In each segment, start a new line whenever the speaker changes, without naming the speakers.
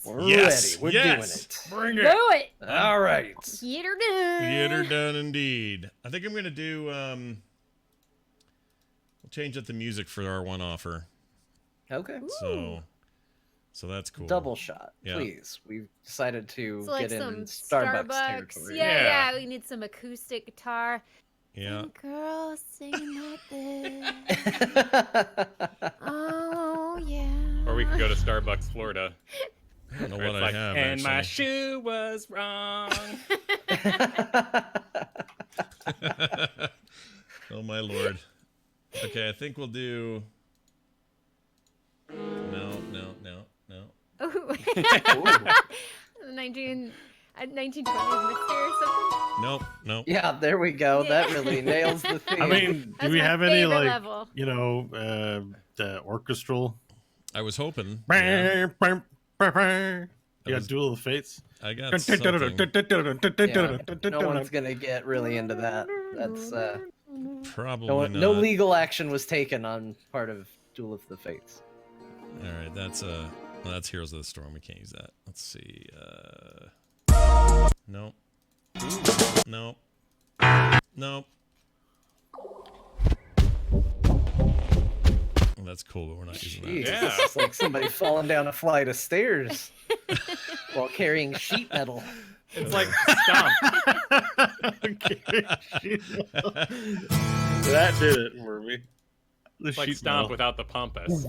We're
Yes,
ready. We're
yes.
doing it.
Bring it.
Do it.
All right.
Get her done.
Get her done indeed. I think I'm going to do, we'll change up the music for our one offer.
Okay.
So that's cool.
Double shot,
Yeah.
please. We've decided to
So like
get
some
in Starbucks
Starbucks.
territory.
Yeah, we need some acoustic guitar.
Yeah.
Some girls singing like this. Oh yeah.
Or we could go to Starbucks, Florida.
I don't know
Where
what
it's
I
like,
have,
and my
actually.
shoe was wrong.
Oh, my Lord. Okay, I think we'll do... No.
Ooh. 1920s mixer or something.
Nope.
Yeah, there we go. That really nails the theme.
I mean,
That's
do we
my
have any,
favorite
like,
level.
the orchestral?
I was hoping. Yeah,
You got
was-
Duel of the Fates?
I got something.
no one's gonna get really into that. That's
Probably
no
not.
legal action was taken on part of Duel of the Fates.
All right, that's Heroes of the Storm. We can't use that. Let's see. Nope. Well, that's cool, but we're not using
Jeez,
that.
Yeah.
it's like somebody falling down a flight of stairs while carrying sheet metal.
It's like Stomp.
That did it for me. The
It's like
sheet
Stomp
metal.
without the pompous.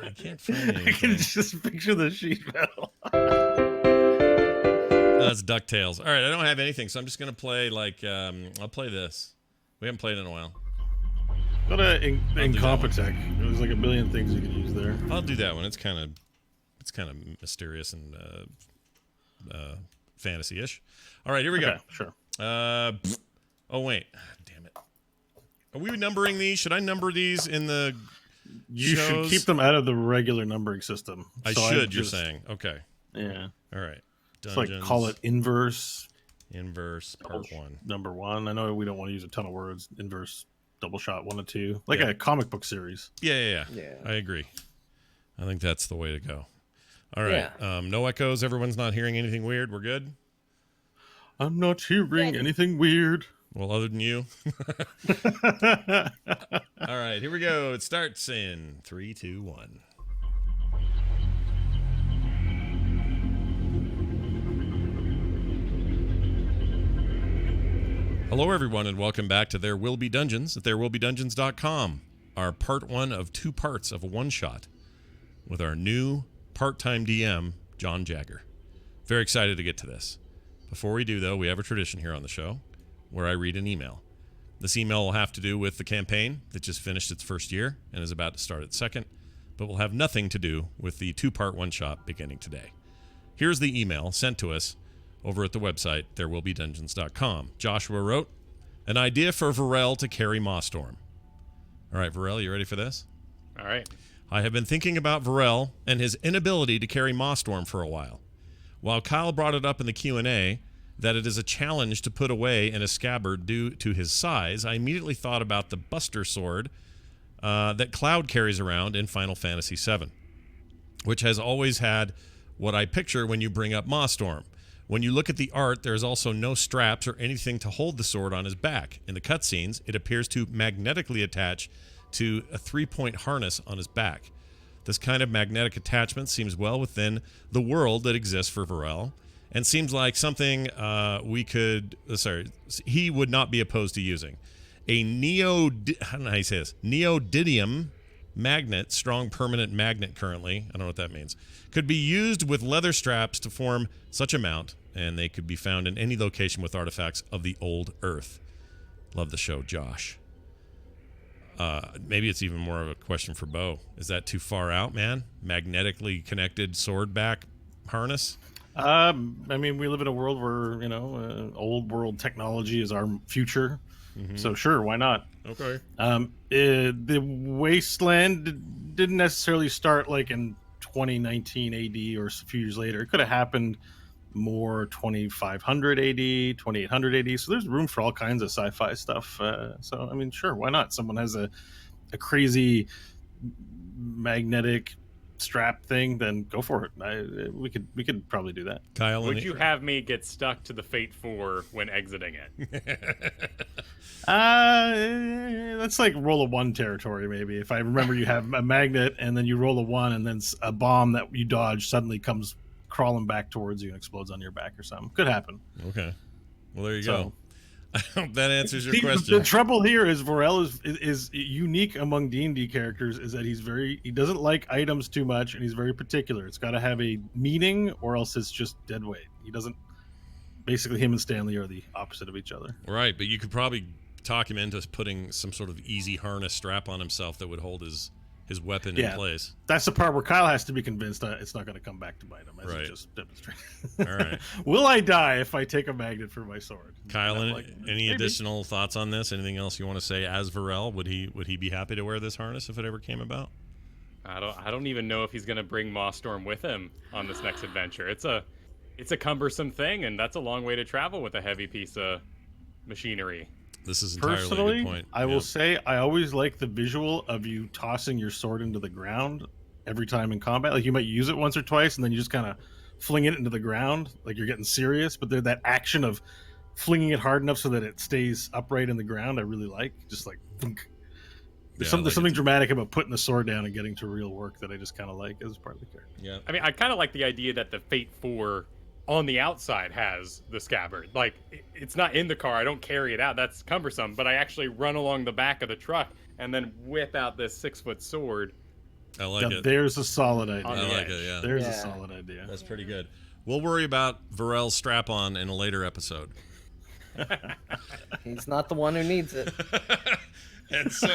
I can't find
I can
anything.
just picture the sheet metal.
That's DuckTales. All right, I don't have anything, so I'm just gonna play like I'll play this. We haven't played in a while.
Go to
do that
Incompetech. There's like a billion things you can use there.
I'll do that one. It's kind of mysterious and fantasy-ish. All right, here we go.
Okay, sure.
Oh wait, damn it. Are we numbering these? Should I number these in the?
You should
shows?
keep them out of the regular numbering system.
I
So
should. You're
just-
saying okay.
Yeah.
All right.
It's
Dungeons.
like call it inverse
Inverse part 1.
number 1. I know we don't want to use a ton of words. Inverse double shot 1 and 2. Like
Yeah.
a comic book series.
Yeah.
Yeah.
I agree. I think that's the way to go. All right. No echoes. Everyone's not hearing anything weird. We're good.
I'm not hearing
Good.
anything weird.
Well, other than you. All right. Here we go. It starts in 3, 2, 1. Hello, everyone, and welcome back to There Will Be Dungeons at therewillbedungeons.com, our part 1 of 2 parts of a one-shot with our new part-time DM, John Jagger. Very excited to get to this. Before we do, though, we have a tradition here on the show where I read an email. This email will have to do with the campaign that just finished its first year and is about to start its second, but will have nothing to do with the 2-part one-shot beginning today. Here's the email sent to us over at the website, therewillbedungeons.com. Joshua wrote, an idea for Varel to carry Mawstorm. All right, Varel, you ready for this?
All right.
I have been thinking about Varel and his inability to carry Mawstorm for a while. While Kyle brought it up in the Q&A that it is a challenge to put away in a scabbard due to his size, I immediately thought about the Buster Sword that Cloud carries around in Final Fantasy VII, which has always had what I picture when you bring up Mawstorm. When you look at the art, there is also no straps or anything to hold the sword on his back. In the cutscenes, it appears to magnetically attach to a 3-point harness on his back. This kind of magnetic attachment seems well within the world that exists for Varel, and seems like something he would not be opposed to using. A neodymium magnet, strong permanent magnet currently, I don't know what that means, could be used with leather straps to form such a mount, and they could be found in any location with artifacts of the old Earth. Love the show, Josh. Maybe it's even more of a question for Bo. Is that too far out, man? Magnetically connected sword back harness?
I mean, we live in a world where, old world technology is our future.
Mm-hmm.
So sure, why not?
Okay.
The wasteland didn't necessarily start like in 2019 AD or a few years later. It could have happened more 2500 AD, 2800 AD. So there's room for all kinds of sci-fi stuff. So I mean, sure, why not? Someone has a crazy magnetic strap thing, then go for it. We could probably do that.
Kyle,
Would you have me get stuck to the Fate 4 when exiting it?
That's like roll a 1 territory, maybe. If I remember, you have a magnet, and then you roll a 1, and then a bomb that you dodge suddenly comes crawling back towards you and explodes on your back or something. Could happen.
Okay. Well, there you
So-
go. I hope that answers your
The
question.
trouble here is Varel is unique among D&D characters, is that he doesn't like items too much, and he's very particular. It's got to have a meaning, or else it's just dead weight. He doesn't. Basically, him and Stanley are the opposite of each other.
Right, but you could probably talk him into putting some sort of easy harness strap on himself that would hold his weapon in place.
That's the part where Kyle has to be convinced that it's not going to come back to bite him, as
Right.
he just demonstrated.
All right.
Will I die if I take a magnet for my sword?
Kyle,
And I'm
any,
like,
any
maybe.
additional thoughts on this? Anything else you want to say as Varel? Would he be happy to wear this harness if it ever came about?
I don't even know if he's gonna bring Mosstorm with him on this next adventure. It's a cumbersome thing, and that's a long way to travel with a heavy piece of machinery.
This is entirely a
Personally,
good point.
I will say I always like the visual of you tossing your sword into the ground every time in combat. Like, you might use it once or twice, and then you just kind of fling it into the ground, like you're getting serious. But that action of flinging it hard enough so that it stays upright in the ground, I really like. Just like, thunk. There's something dramatic about putting the sword down and getting to real work that I just kind of like as part of the character.
Yeah.
I mean, I kind of like the idea that the Fate 4 on the outside has the scabbard. Like, it's not in the car. I don't carry it out. That's cumbersome. But I actually run along the back of the truck and then whip out this 6-foot sword.
I like
Now,
it.
there's a solid idea.
On the
I like
edge.
it, yeah.
There's a
Yeah.
solid idea.
That's pretty good. We'll worry about Varel's strap-on in a later episode.
He's not the one who needs it.
And so,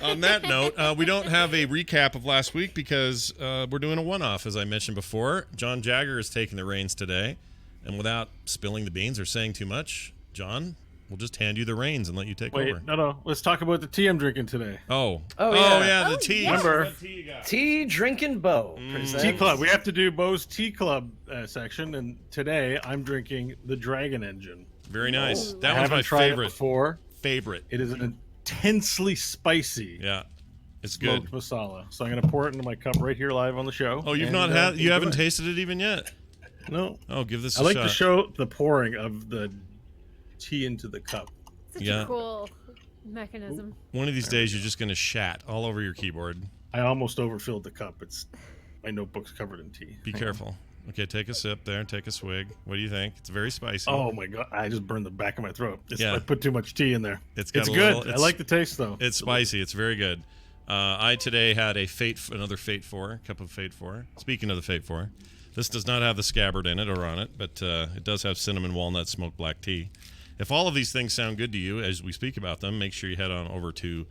on that note, we don't have a recap of last week because we're doing a one-off, as I mentioned before. John Jagger is taking the reins today. And without spilling the beans or saying too much, John, we'll just hand you the reins and let you take
Wait,
over.
no. Let's talk about the tea I'm drinking today.
Oh,
the
Oh,
tea.
yeah.
Remember,
Tea Drinking Bow
Mm.
presents
Tea Club. We have to do Bo's Tea Club section, and today I'm drinking the Dragon Engine.
Very nice.
Oh.
That
I
one's my
haven't tried it
favorite.
before.
Favorite.
It is an intensely spicy
Yeah, it's good.
smoked masala. So I'm going to pour it into my cup right here live on the show.
Oh, you've
and,
not had? You haven't
enjoy.
tasted it even yet?
No.
Oh, give this
I
a
like
shot.
to show the pouring of the tea into the cup.
Such
Yeah.
a cool mechanism.
One of these days, you're just going to shat all over your keyboard.
I almost overfilled the cup. My notebook's covered in tea.
Be
Hang on.
careful. Okay, take a sip there. Take a swig. What do you think? It's very spicy.
Oh my god! I just burned the back of my throat.
Yeah.
I put too much tea in there.
It's got
It's
a
good.
little-
I like the taste though.
It's spicy. It's very good. I today had another Fate 4, cup of Fate 4. Speaking of the Fate 4, this does not have the scabbard in it or on it, but it does have cinnamon walnut smoked black tea. If all of these things sound good to you as we speak about them, make sure you head on over to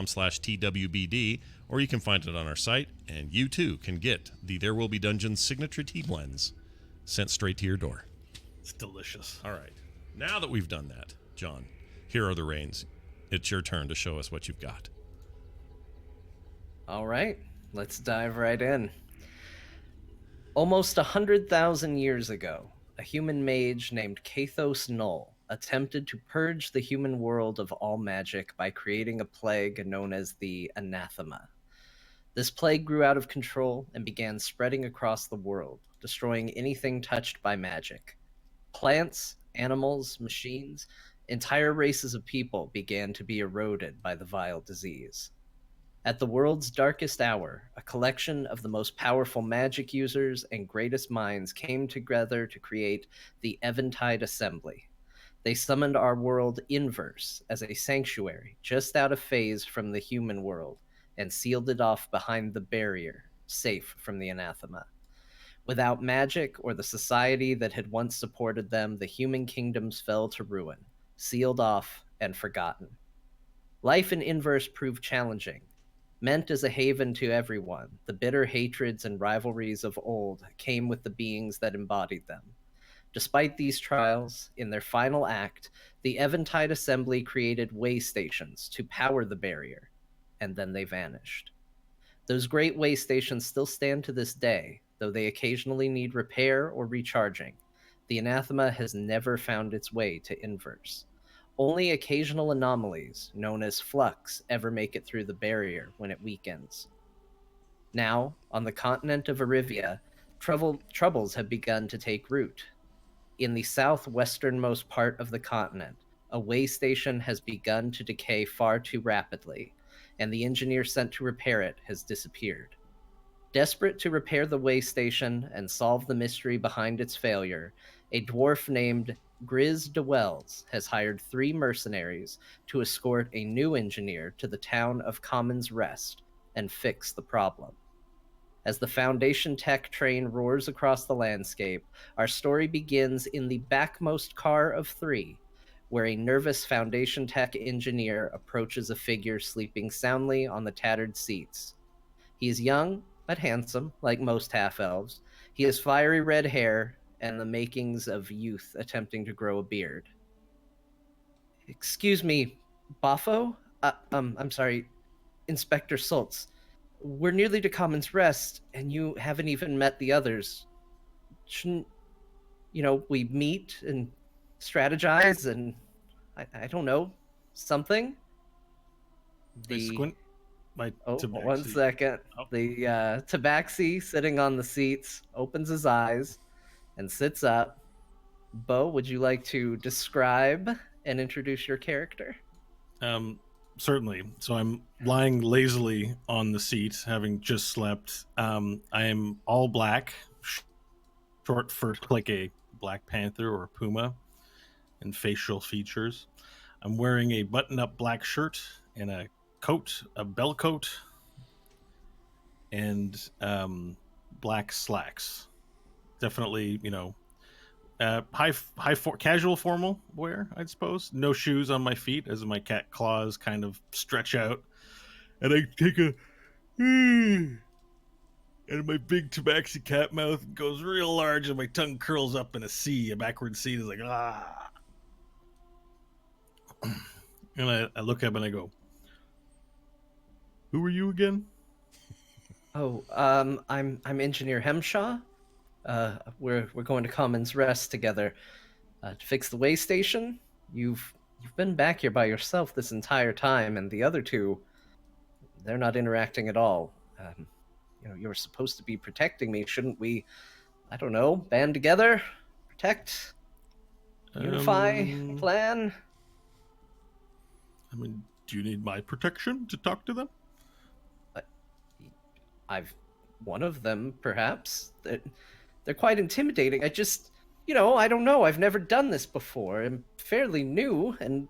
phoenixpearltea.com/TWBD, or you can find it on our site, and you too can get the There Will Be Dungeons signature tea blends sent straight to your door.
It's delicious.
All right. Now that we've done that, John, here are the reins. It's your turn to show us what you've got.
All right, let's dive right in. Almost 100,000 years ago, a human mage named Kathos Null attempted to purge the human world of all magic by creating a plague known as the Anathema. This plague grew out of control and began spreading across the world, destroying anything touched by magic. Plants, animals, machines, entire races of people began to be eroded by the vile disease. At the world's darkest hour, a collection of the most powerful magic users and greatest minds came together to create the Eventide Assembly. They summoned our world inverse as a sanctuary just out of phase from the human world and sealed it off behind the barrier, safe from the anathema. Without magic or the society that had once supported them, the human kingdoms fell to ruin, sealed off and forgotten. Life in Inverse proved challenging. Meant as a haven to everyone, the bitter hatreds and rivalries of old came with the beings that embodied them. Despite these trials, in their final act, the Eventide Assembly created way stations to power the barrier, and then they vanished. Those great way stations still stand to this day, though they occasionally need repair or recharging. The anathema has never found its way to Inverse. Only occasional anomalies, known as flux, ever make it through the barrier when it weakens. Now, on the continent of Arivia, troubles have begun to take root. In the southwesternmost part of the continent, a way station has begun to decay far too rapidly, and the engineer sent to repair it has disappeared. Desperate to repair the way station and solve the mystery behind its failure, a dwarf named Grizz de Wells has hired 3 mercenaries to escort a new engineer to the town of Commons Rest and fix the problem. As the Foundation Tech train roars across the landscape, our story begins in the backmost car of 3, where a nervous Foundation Tech engineer approaches a figure sleeping soundly on the tattered seats. He is young, but handsome, like most half-elves. He has fiery red hair and the makings of youth attempting to grow a beard. Excuse me, Boffo? I'm sorry, Inspector Schultz. We're nearly to Common's Rest, and you haven't even met the others. Shouldn't, we meet and strategize and, I don't know, something?
I squint my
Oh,
tabaxi.
1 second.
Oh.
The tabaxi sitting on the seats opens his eyes and sits up. Bo, would you like to describe and introduce your character?
Certainly. So I'm lying lazily on the seat, having just slept. I am all black, short fur, like a Black Panther or a puma, and facial features. I'm wearing a button-up black shirt and a coat, a bell coat, and black slacks. Definitely, casual formal wear, I suppose. No shoes on my feet as my cat claws kind of stretch out, and I take a and my big tabaxi cat mouth goes real large, and my tongue curls up in a C. A backward C is like ah. And I look up and I go, "Who are you again?"
Oh, I'm Engineer Hemshaw. We're going to Commons Rest together to fix the way station. You've been back here by yourself this entire time, and the other two, they're not interacting at all. You're supposed to be protecting me. Shouldn't we, I don't know, band together, protect, unify, plan?
I mean, do you need my protection to talk to them?
I've one of them, perhaps. They're quite intimidating. I just, I don't know. I've never done this before. I'm fairly new, and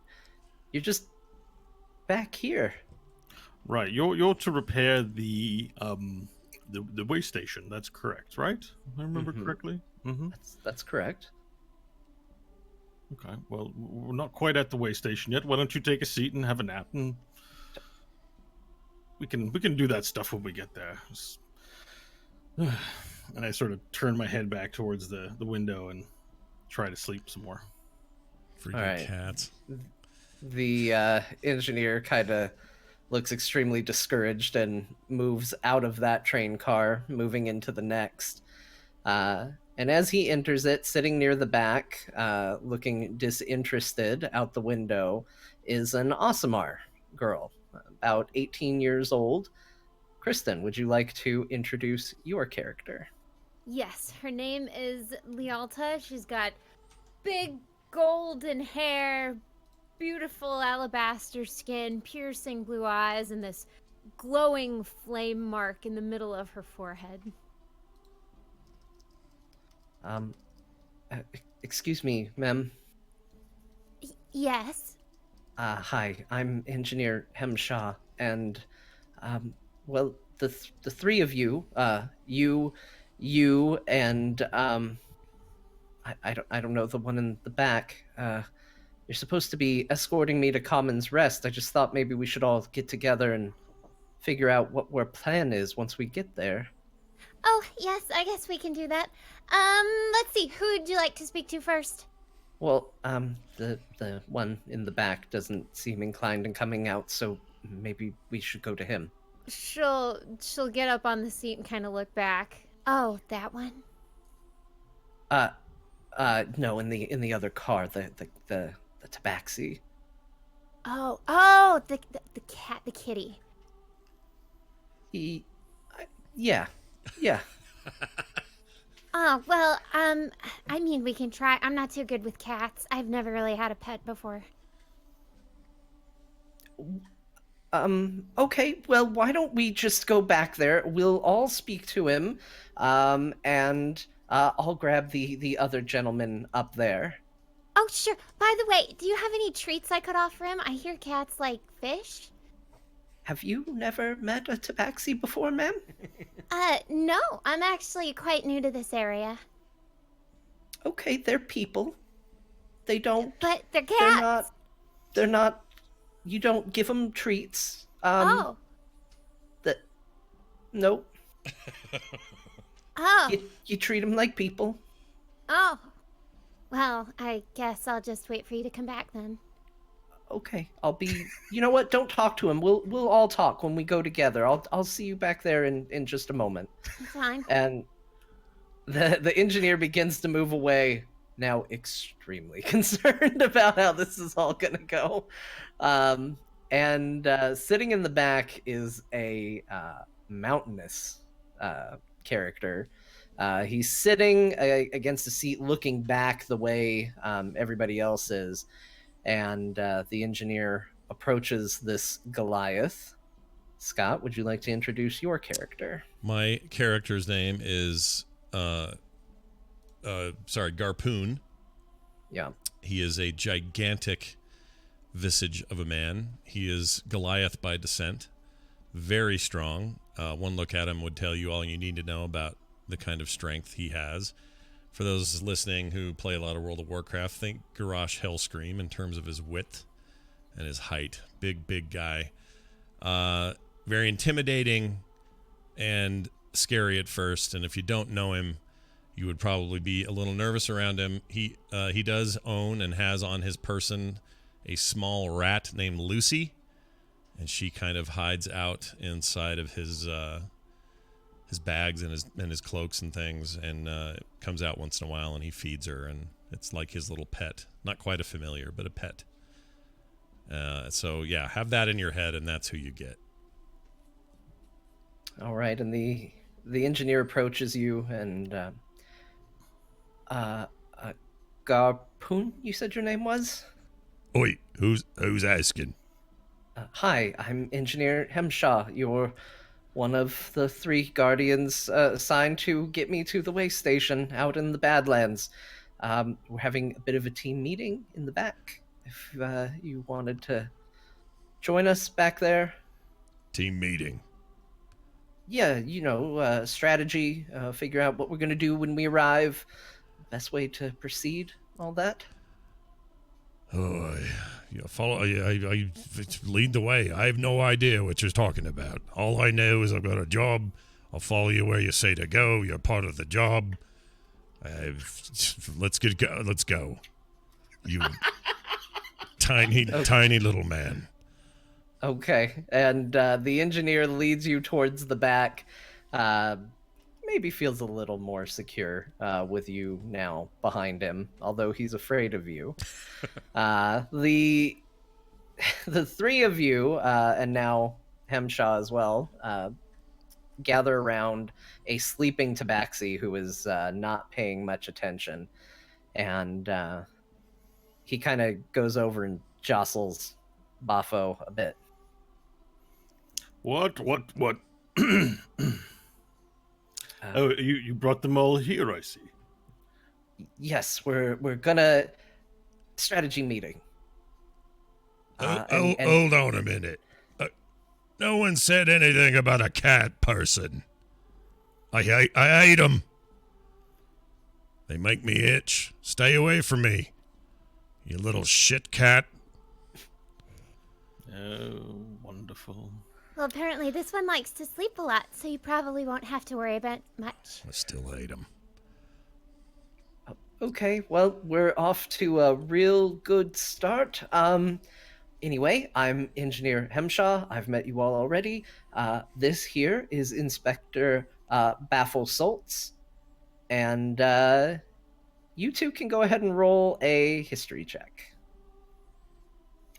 you're just back here.
Right. You're to repair the way station. That's correct, right? If I remember correctly. Mm-hmm.
That's correct.
Okay. Well, we're not quite at the way station yet. Why don't you take a seat and have a nap, and we can do that stuff when we get there. And I sort of turn my head back towards the window and try to sleep some more.
Freaking
All right.
cats.
The engineer kind of looks extremely discouraged and moves out of that train car, moving into the next. And as he enters it, sitting near the back, looking disinterested out the window, is an Aasimar girl, about 18 years old. Kristen, would you like to introduce your character?
Yes, her name is Lialta. She's got big golden hair, beautiful alabaster skin, piercing blue eyes, and this glowing flame mark in the middle of her forehead.
Excuse me, ma'am.
Yes.
Hi, I'm Engineer Hemshaw, and, well, the 3 of you, you, and, I don't know, the one in the back, you're supposed to be escorting me to Common's Rest. I just thought maybe we should all get together and figure out what our plan is once we get there.
Oh, yes, I guess we can do that. Let's see, who would you like to speak to first?
Well, the one in the back doesn't seem inclined in coming out, so maybe we should go to him.
She'll get up on the seat and kind of look back.
Oh, that one?
No, in the other car, the tabaxi.
Oh, the cat, the kitty.
Yeah. Yeah.
Oh, well, I mean, we can try. I'm not too good with cats. I've never really had a pet before.
Okay, well, why don't we just go back there? We'll all speak to him, and I'll grab the other gentleman up there.
Oh, sure. By the way, do you have any treats I could offer him? I hear cats like fish.
Have you never met a tabaxi before, ma'am?
No, I'm actually quite new to this area.
Okay, they're people. They don't.
But they're
They're
cats.
not. They're not. You don't give them treats.
Oh,
That. Nope.
oh,
You treat them like people.
oh. Well, I guess I'll just wait for you to come back then.
Okay, I'll be. You know what? Don't talk to him. We'll all talk when we go together. I'll see you back there in just a moment.
Fine.
And the engineer begins to move away, now extremely concerned about how this is all gonna go. And sitting in the back is a mountainous character. He's sitting against a seat, looking back the way everybody else is, and the engineer approaches this Goliath. Scott, would you like to introduce your character?
My character's name is Garpoon.
Yeah.
He is a gigantic visage of a man. He is Goliath by descent. Very strong. One look at him would tell you all you need to know about the kind of strength he has. For those listening who play a lot of World of Warcraft, think Garrosh Hellscream in terms of his width and his height. Big guy. Very intimidating and scary at first. And if you don't know him, you would probably be a little nervous around him. He does own and has on his person a small rat named Lucy, and she kind of hides out inside of his bags and his cloaks and things, and comes out once in a while, and he feeds her, and it's like his little pet. Not quite a familiar, but a pet. So yeah, have that in your head, and that's who you get.
All right, and the engineer approaches you, and Garpoon, you said your name was?
Oi, who's asking?
Hi, I'm Engineer Hemshaw. You're one of the 3 guardians assigned to get me to the way station out in the Badlands. We're having a bit of a team meeting in the back. If you wanted to join us back there.
Team meeting.
Yeah, strategy, figure out what we're going to do when we arrive, best way to proceed, all that.
Oh, follow. I lead the way. I have no idea what you're talking about. All I know is I've got a job. I'll follow you where you say to go. You're part of the job. Let's go. Let's go. You tiny little man.
Okay, and the engineer leads you towards the back. Maybe feels a little more secure with you now behind him, although he's afraid of you. The 3 of you, and now Hemshaw as well, gather around a sleeping tabaxi who is not paying much attention, and he kind of goes over and jostles Bafo a bit.
What? Oh, you brought them all here, I see.
Yes, we're gonna strategy meeting.
Hold on a minute. No one said anything about a cat person. I hate them. They make me itch. Stay away from me, you little shit cat.
Oh, wonderful.
Well, apparently this one likes to sleep a lot, so you probably won't have to worry about much.
I still hate them.
Okay, well, we're off to a real good start. Anyway, I'm Engineer Hemshaw. I've met you all already. This here is Inspector Baffle Soltz. And you 2 can go ahead and roll a history check.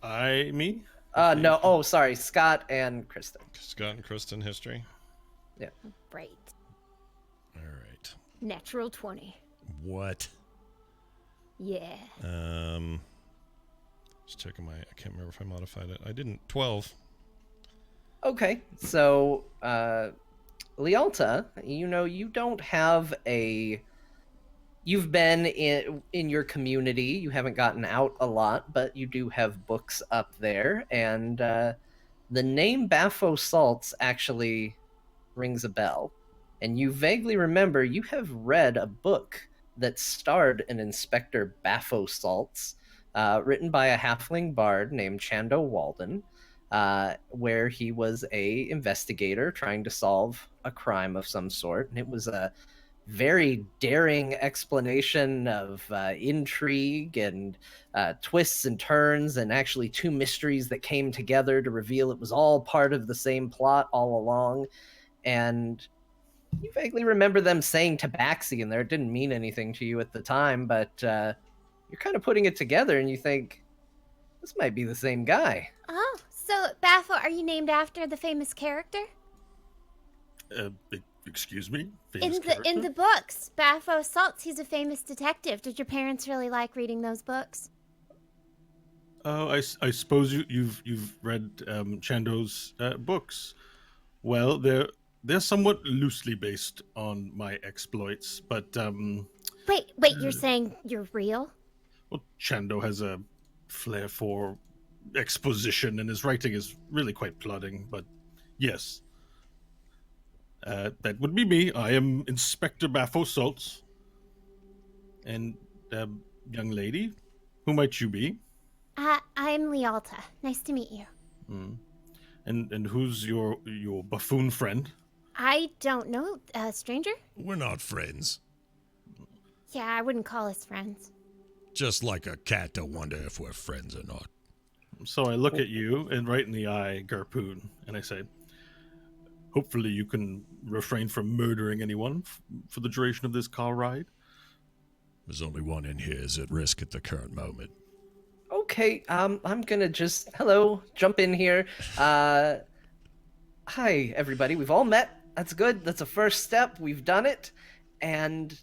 Me?
No, sorry, Scott and Kristen.
Scott and Kristen history.
Yeah.
Right.
All right.
Natural 20.
What?
Yeah.
Just checking my. I can't remember if I modified it. I didn't. 12.
Okay, so Lialta, you don't have you've been in your community. You haven't gotten out a lot, but you do have books up there, and the name Bafo Salts actually rings a bell. And you vaguely remember you have read a book that starred an Inspector Bafo Salts, written by a halfling bard named Chando Walden, where he was a investigator trying to solve a crime of some sort, and it was a very daring explanation of intrigue and twists and turns, and actually two mysteries that came together to reveal it was all part of the same plot all along. And you vaguely remember them saying tabaxi in there. It didn't mean anything to you at the time, but you're kind of putting it together and you think, this might be the same guy.
Oh, so Baffo, are you named after the famous character?
Excuse me?
In the books, Baffo Salts, he's a famous detective. Did your parents really like reading those books?
Oh, I suppose you've read Chando's books. Well, they're somewhat loosely based on my exploits, but
Wait, you're saying you're real?
well, Chando has a flair for exposition, and his writing is really quite plodding. But yes, that would be me. I am Inspector Baffo Salts. And young lady, who might you be?
I'm Lialta. Nice to meet you.
Mm. And who's your buffoon friend?
I don't know, stranger?
We're not friends.
Yeah, I wouldn't call us friends.
Just like a cat to wonder if we're friends or not.
So I look at you and right in the eye, Garpoon, and I say, hopefully you can refrain from murdering anyone for the duration of this car ride.
There's only one in here is at risk at the current moment.
Okay, I'm gonna just jump in here. Hi everybody, we've all met. That's good. That's a first step. We've done it, and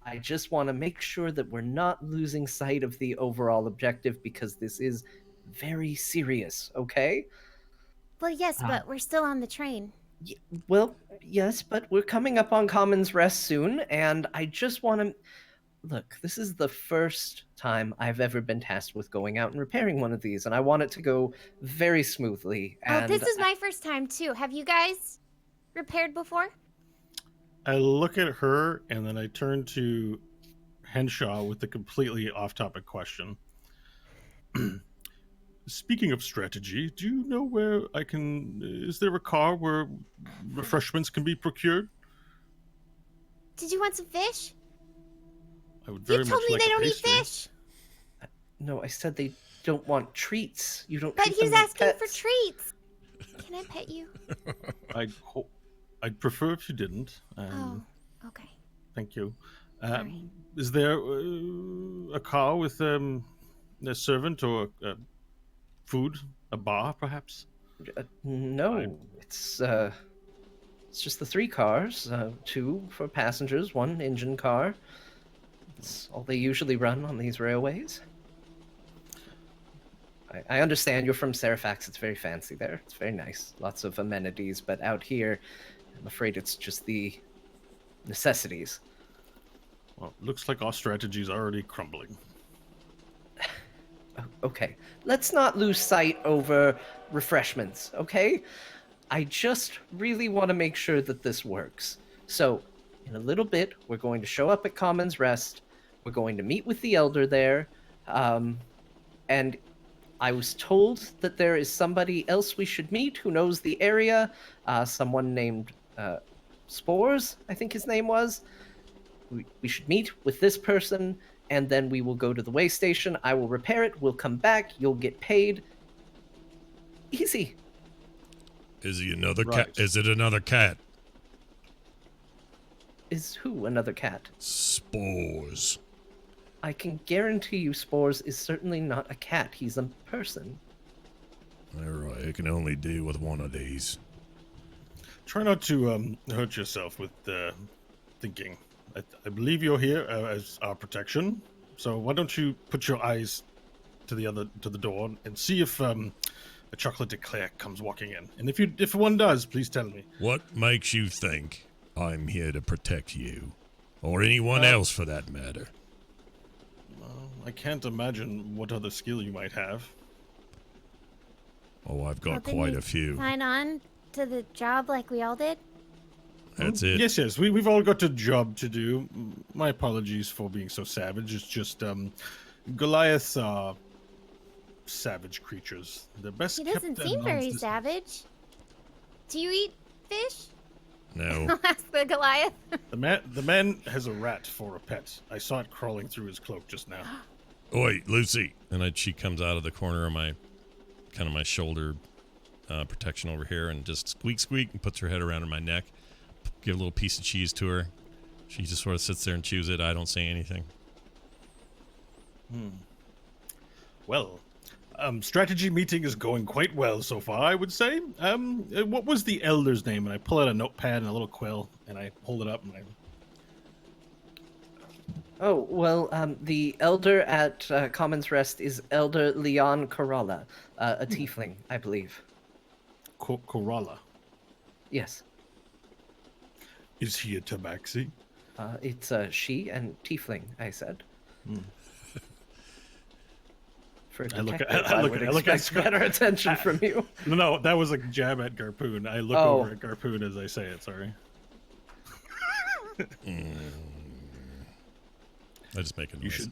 I just want to make sure that we're not losing sight of the overall objective because this is very serious. Okay?
Well, yes, but we're still on the train.
Well, yes, but we're coming up on Commons Rest soon, and I just want to look. This is the first time I've ever been tasked with going out and repairing one of these, and I want it to go very smoothly. And
this is my first time too. Have you guys repaired before?
I look at her and then I turn to Henshaw with a completely off-topic question. Speaking of strategy, do you know where I can... Is there a car where refreshments can be procured?
Did you want some fish?
I would very
You told
much
me
like
they
a
don't eat
pastry.
fish.
No, I said they don't want treats. You don't.
But
treat
he's
them like
asking for
pets.
treats. Can I pet you?
I'd prefer if you didn't.
Oh, okay.
Thank you.
Sorry.
Is there a car with a servant or food? A bar, perhaps?
No, it's just the three cars, two for passengers, one engine car. It's all they usually run on these railways. I understand you're from Serifax. It's very fancy there. It's very nice. Lots of amenities, but out here, I'm afraid it's just the necessities.
Well, looks like our strategy's already crumbling.
Okay, let's not lose sight over refreshments, okay? I just really want to make sure that this works. So, in a little bit, we're going to show up at Commons Rest. We're going to meet with the Elder there. And I was told that there is somebody else we should meet who knows the area. Someone named Spores, I think his name was. We should meet with this person, and then we will go to the way station. I will repair it. We'll come back. You'll get paid. Easy.
Is he another
Right.
cat? Is it another cat?
Is who another cat?
Spores.
I can guarantee you Spores is certainly not a cat. He's a person.
All right, I can only deal with one of these.
Try not to hurt yourself with thinking. I believe you're here as our protection. So why don't you put your eyes to the door and see if a chocolate eclair comes walking in. And if one does, please tell me.
What makes you think I'm here to protect you? Or anyone else for that matter?
Well, I can't imagine what other skill you might have.
Oh, I've got
Well,
quite
didn't
a few.
Sign on to the job like we all did.
That's it.
Yes, we've all got a job to do. My apologies for being so savage. It's just Goliaths are savage creatures. The best
He
kept
doesn't
at
seem
an
very
arm's distance.
savage. Do you eat fish?
No.
I'll ask the Goliath.
The man has a rat for a pet. I saw it crawling through his cloak just now.
Oi, Lucy. And she comes out of the corner of my shoulder protection over here and just squeak and puts her head around my neck. Give a little piece of cheese to her. She just sort of sits there and chews it. I don't say anything.
Well, strategy meeting is going quite well so far, I would say. What was the elder's name? And I pull out a notepad and a little quill, and I hold it up, and
Oh, well, the elder at Common's Rest is Elder Leon Corolla, a tiefling, I believe.
Corolla.
Yes.
Is he a tabaxi?
It's she and tiefling, I said. For a
I look at-
detective,
I
I
look
would
at- I look at
expect
Scott.
better attention from you.
No, that was a jab at Garpoon. I look
Oh.
over at Garpoon as I say it, sorry.
I just make a noise.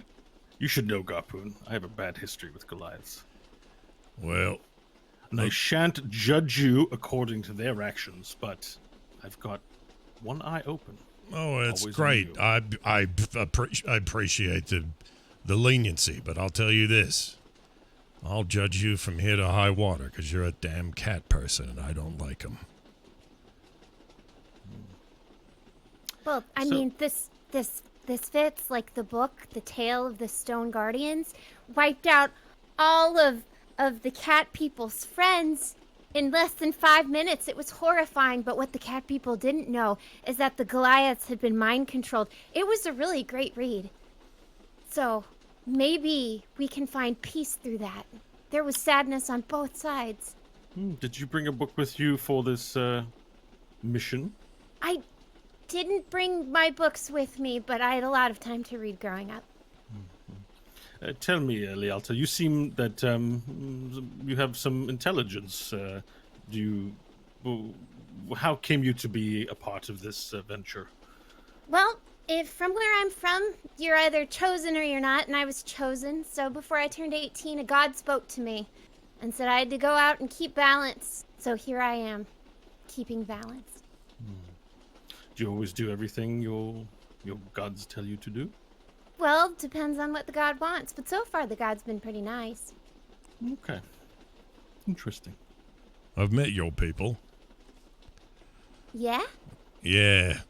You should know, Garpoon. I have a bad history with Goliaths.
Well,
And I shan't judge you according to their actions, but I've got one eye open.
oh, it's
Always
great.
on
I appreciate the leniency, but I'll tell you this. I'll judge you from here to high water because you're a damn cat person and I don't like them.
Well, I
So-
mean, this fits like the book, The Tale of the Stone Guardians, wiped out all of the cat people's friends in less than 5 minutes. It was horrifying, but what the cat people didn't know is that the Goliaths had been mind controlled. It was a really great read. So maybe we can find peace through that. There was sadness on both sides.
Did you bring a book with you for this mission?
I didn't bring my books with me, but I had a lot of time to read growing up.
Tell me, Lealta, you seem that you have some intelligence. How came you to be a part of this venture?
Well, if from where I'm from, you're either chosen or you're not, and I was chosen. So before I turned 18, a god spoke to me and said I had to go out and keep balance. So here I am, keeping balance.
Do you always do everything your gods tell you to do?
Well, depends on what the god wants, but so far the god's been pretty nice.
Okay. Interesting.
I've met your people.
Yeah?
Yeah,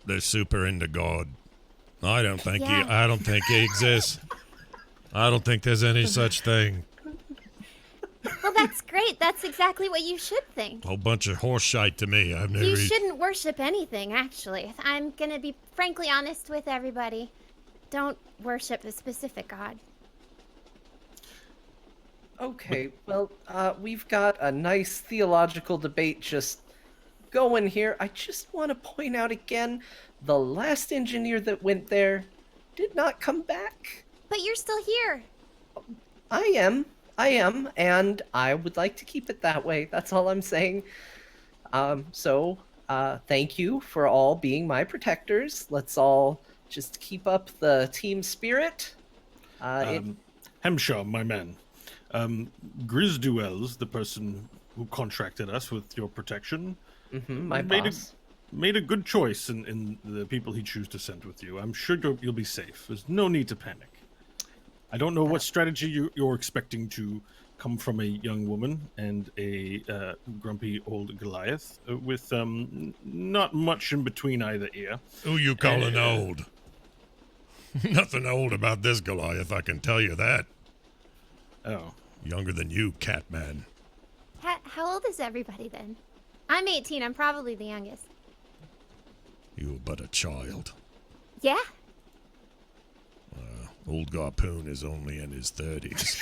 they're super into God. I don't think
Yeah.
he exists. I don't think there's any such thing.
Well, that's great. That's exactly what you should think.
Whole bunch of horse shite to me. I've never.
You shouldn't worship anything, actually. I'm gonna be frankly honest with everybody. Don't worship a specific god.
Okay, well, we've got a nice theological debate just going here. I just want to point out again, the last engineer that went there did not come back.
But you're still here.
I am, and I would like to keep it that way. That's all I'm saying. So, thank you for all being my protectors. Let's all just keep up the team spirit.
Hemshaw, my man. Grizduels, the person who contracted us with your protection,
My
made
boss.
made a good choice in the people he chose to send with you. I'm sure you'll be safe. There's no need to panic. I don't know what strategy you're expecting to come from a young woman and a grumpy old Goliath with not much in between either ear.
Who you calling old? Nothing old about this Goliath, I can tell you that.
Oh,
Younger than you, Catman.
How old is everybody then? I'm 18. I'm probably the youngest.
You are but a child.
Yeah.
Old Garpoon is only in his 30s.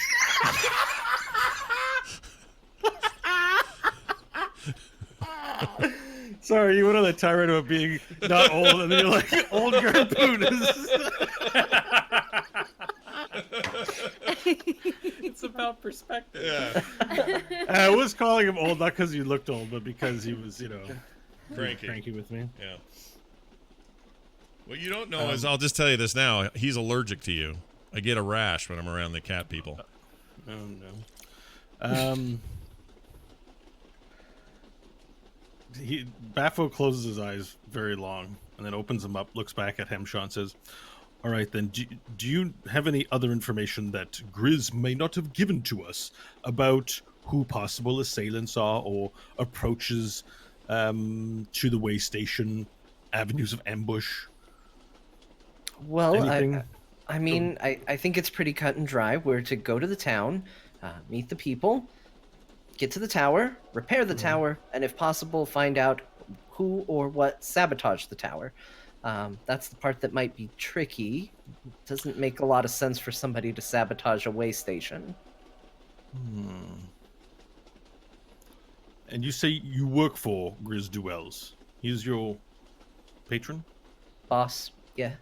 Sorry, you went on that tirade about being not old, and then you're like, old Garpoon is.
It's about perspective.
Yeah.
I was calling him old, not because he looked old, but because he was,
Cranky.
with me.
Yeah. What you don't know is, I'll just tell you this now, he's allergic to you. I get a rash when I'm around the cat people.
Oh, no. Baffo closes his eyes very long and then opens them up, looks back at Hemshaw and says, all right, then, do you have any other information that Grizz may not have given to us about who possible assailants are or approaches to the way station, avenues of ambush?
Well,
Anything?
I think it's pretty cut and dry. We're to go to the town, meet the people, get to the tower, repair the tower, and if possible, find out who or what sabotaged the tower. That's the part that might be tricky. Doesn't make a lot of sense for somebody to sabotage a way station.
And you say you work for Grizz Duels. He's your patron?
Boss, yeah.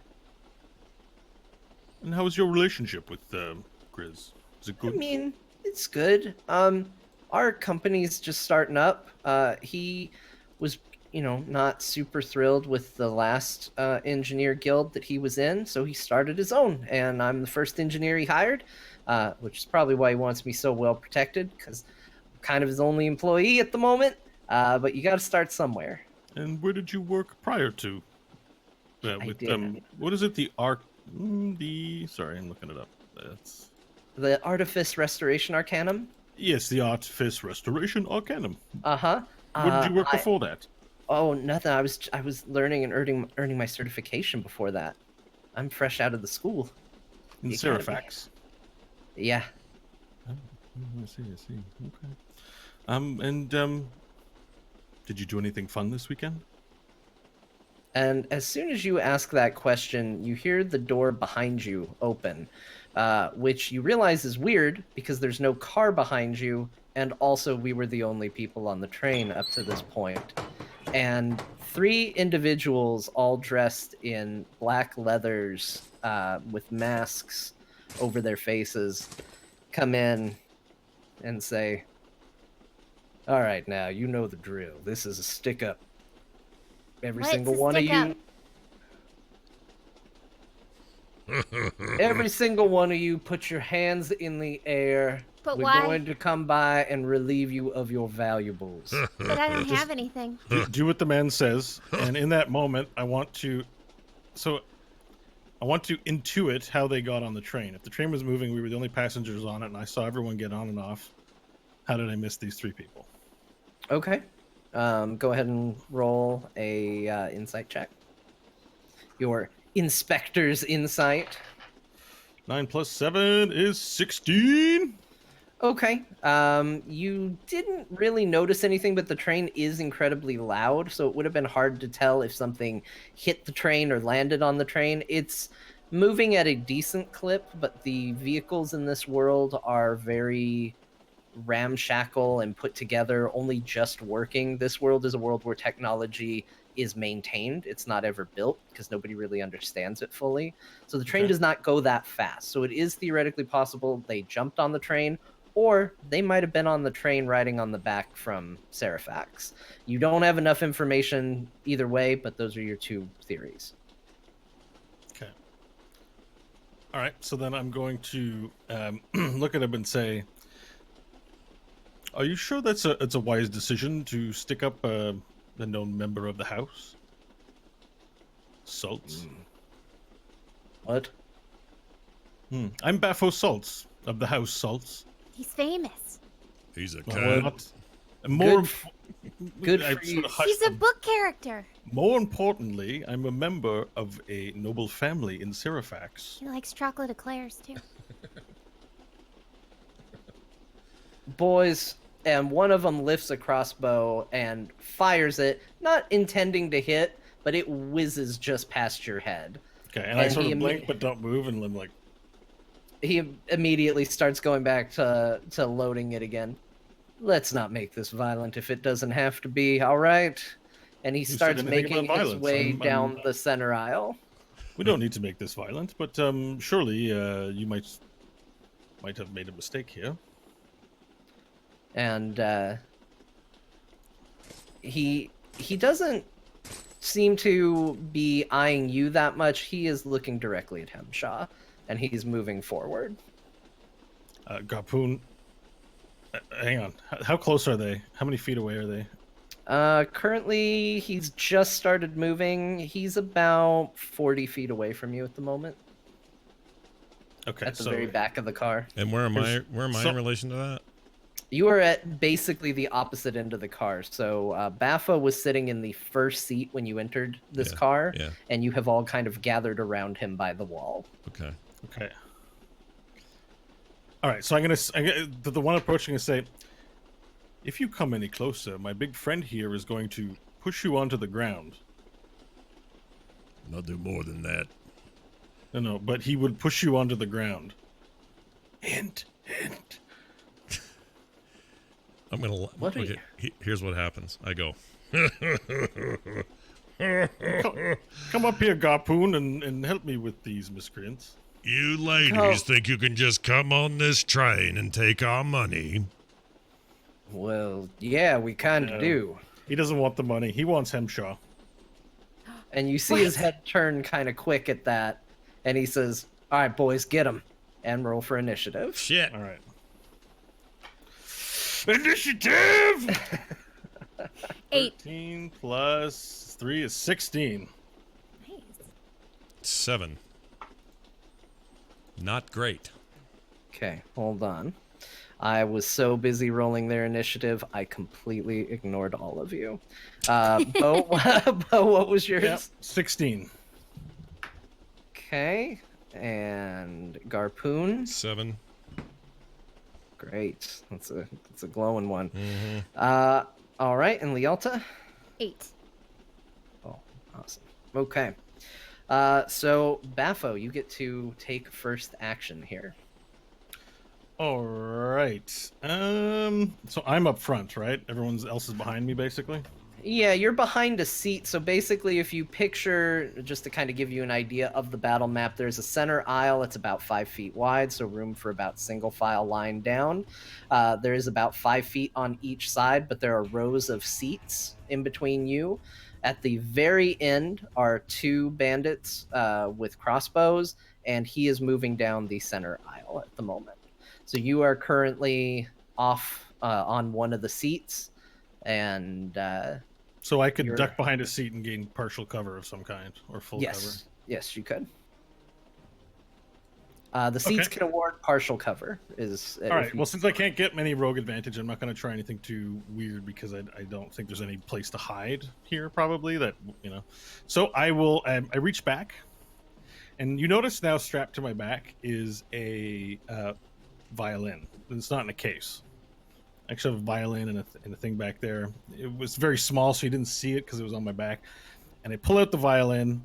And how is your relationship with Grizz? Is it good?
I mean, it's good. Our company's just starting up. He was, not super thrilled with the last engineer guild that he was in, so he started his own, and I'm the first engineer he hired, which is probably why he wants me so well protected, because I'm kind of his only employee at the moment, but you got to start somewhere.
And where did you work prior to?
I did.
What is it? Sorry, I'm looking it up. That's
The Artifice Restoration Arcanum?
yes, the Artifice Restoration Arcanum.
Uh-huh.
Where did you work before that?
Oh, nothing. I was learning and earning my certification before that. I'm fresh out of the school.
In
You gotta be.
Serifax.
Yeah.
I see. Okay. Did you do anything fun this weekend?
And as soon as you ask that question, you hear the door behind you open, which you realize is weird because there's no car behind you, and also we were the only people on the train up to this point. And 3 individuals, all dressed in black leathers with masks over their faces, come in and say, "All right, now, you know the drill. This is a stick-up. Every
What's
single
a
one of
stick-up?
you, every single one of you, put your hands in the air.
But
We're
why?
going to come by and relieve you of your valuables."
But I don't have anything.
Do what the man says, and in that moment, I want to intuit how they got on the train. If the train was moving, we were the only passengers on it, and I saw everyone get on and off. How did I miss these 3 people?
Okay. Go ahead and roll a insight check. Your inspector's insight.
9 plus 7 is 16.
Okay. You didn't really notice anything, but the train is incredibly loud, so it would have been hard to tell if something hit the train or landed on the train. It's moving at a decent clip, but the vehicles in this world are very ramshackle and put together, only just working. This world is a world where technology is maintained. It's not ever built because nobody really understands it fully. So the train
Okay.
does not go that fast. So it is theoretically possible they jumped on the train, or they might have been on the train riding on the back from Serifax. You don't have enough information either way, but those are your 2 theories.
Okay. All right. So then I'm going to look at him and say, "Are you sure it's a wise decision to stick up a known member of the house, Salts?"
What?
I'm Baffo Salts of the house Salts.
He's famous.
He's a
Well,
cat.
Good good
I
for
sort
you.
of hushed
He's a
him.
book character.
More importantly, I'm a member of a noble family in Serifax.
He likes chocolate eclairs too.
Boys, and one of them lifts a crossbow and fires it, not intending to hit, but it whizzes just past your head.
Okay, and I
And
sort
he
of blink but don't move, and I'm like,
He immediately starts going back to loading it again. Let's not make this violent if it doesn't have to be, all right? And he
said
starts
anything
making
about
his
violence?
way
I'm-
down the center aisle.
we don't need to make this violent, but surely you might have made a mistake here.
And he doesn't seem to be eyeing you that much. He is looking directly at Hemshaw, and he's moving forward.
Garpoon, hang on. How close are they? How many feet away are they?
Currently, he's just started moving. He's about 40 feet away from you at the moment,
Okay,
at the
so
very back of the car.
And where am I?
Here's-
Where am I
so-
in relation to that?
You are at basically the opposite end of the car. So Baffa was sitting in the first seat when you entered this
Yeah,
car,
yeah.
and you have all kind of gathered around him by the wall.
Okay.
okay. All right, so the one approaching is say, if you come any closer, my big friend here is going to push you onto the ground.
I'll do more than that.
No, but he would push you onto the ground. Hint, hint.
I'm gonna.
What are
Okay.
you-
Here's what happens. I go.
Come up here, Garpoon, and help me with these miscreants.
You ladies
Go.
think you can just come on this train and take our money?
Well, yeah, we kind of
No.
do.
He doesn't want the money. He wants Hemshaw.
And you see his head turn kind of quick at that, and he says, "All right, boys, get him, and roll for initiative."
Shit.
All right. Initiative!
8.
13 plus 3 is 16.
Nice.
7. Not great.
Okay, hold on. I was so busy rolling their initiative, I completely ignored all of you. Bo, Bo, what was yours?
Yep, 16.
Okay, and Garpoon.
7.
Great, that's a glowing one.
Mm-hmm.
All right, and Lialta.
8.
Oh, awesome. Okay. So Baffo, you get to take first action here.
All right. So I'm up front, right? Everyone else is behind me, basically.
Yeah, you're behind a seat. So basically, if you picture, just to kind of give you an idea of the battle map, there's a center aisle. It's about 5 feet wide, so room for about single file line down. There is about 5 feet on each side, but there are rows of seats in between you. At the very end are 2 bandits with crossbows, and he is moving down the center aisle at the moment. So you are currently off on one of the seats, and
So I could
You're-
duck behind a seat and gain partial cover of some kind, or full
yes, yes, you could. The seats
Okay.
can award partial cover. Is
cover. All right. Well, since I can't get many rogue advantage, I'm not going to try anything too weird because I don't think there's any place to hide here. Probably that So I will. I reach back, and you notice now strapped to my back is a violin. It's not in a case. I actually have a violin and a thing back there. It was very small, so you didn't see it because it was on my back. And I pull out the violin,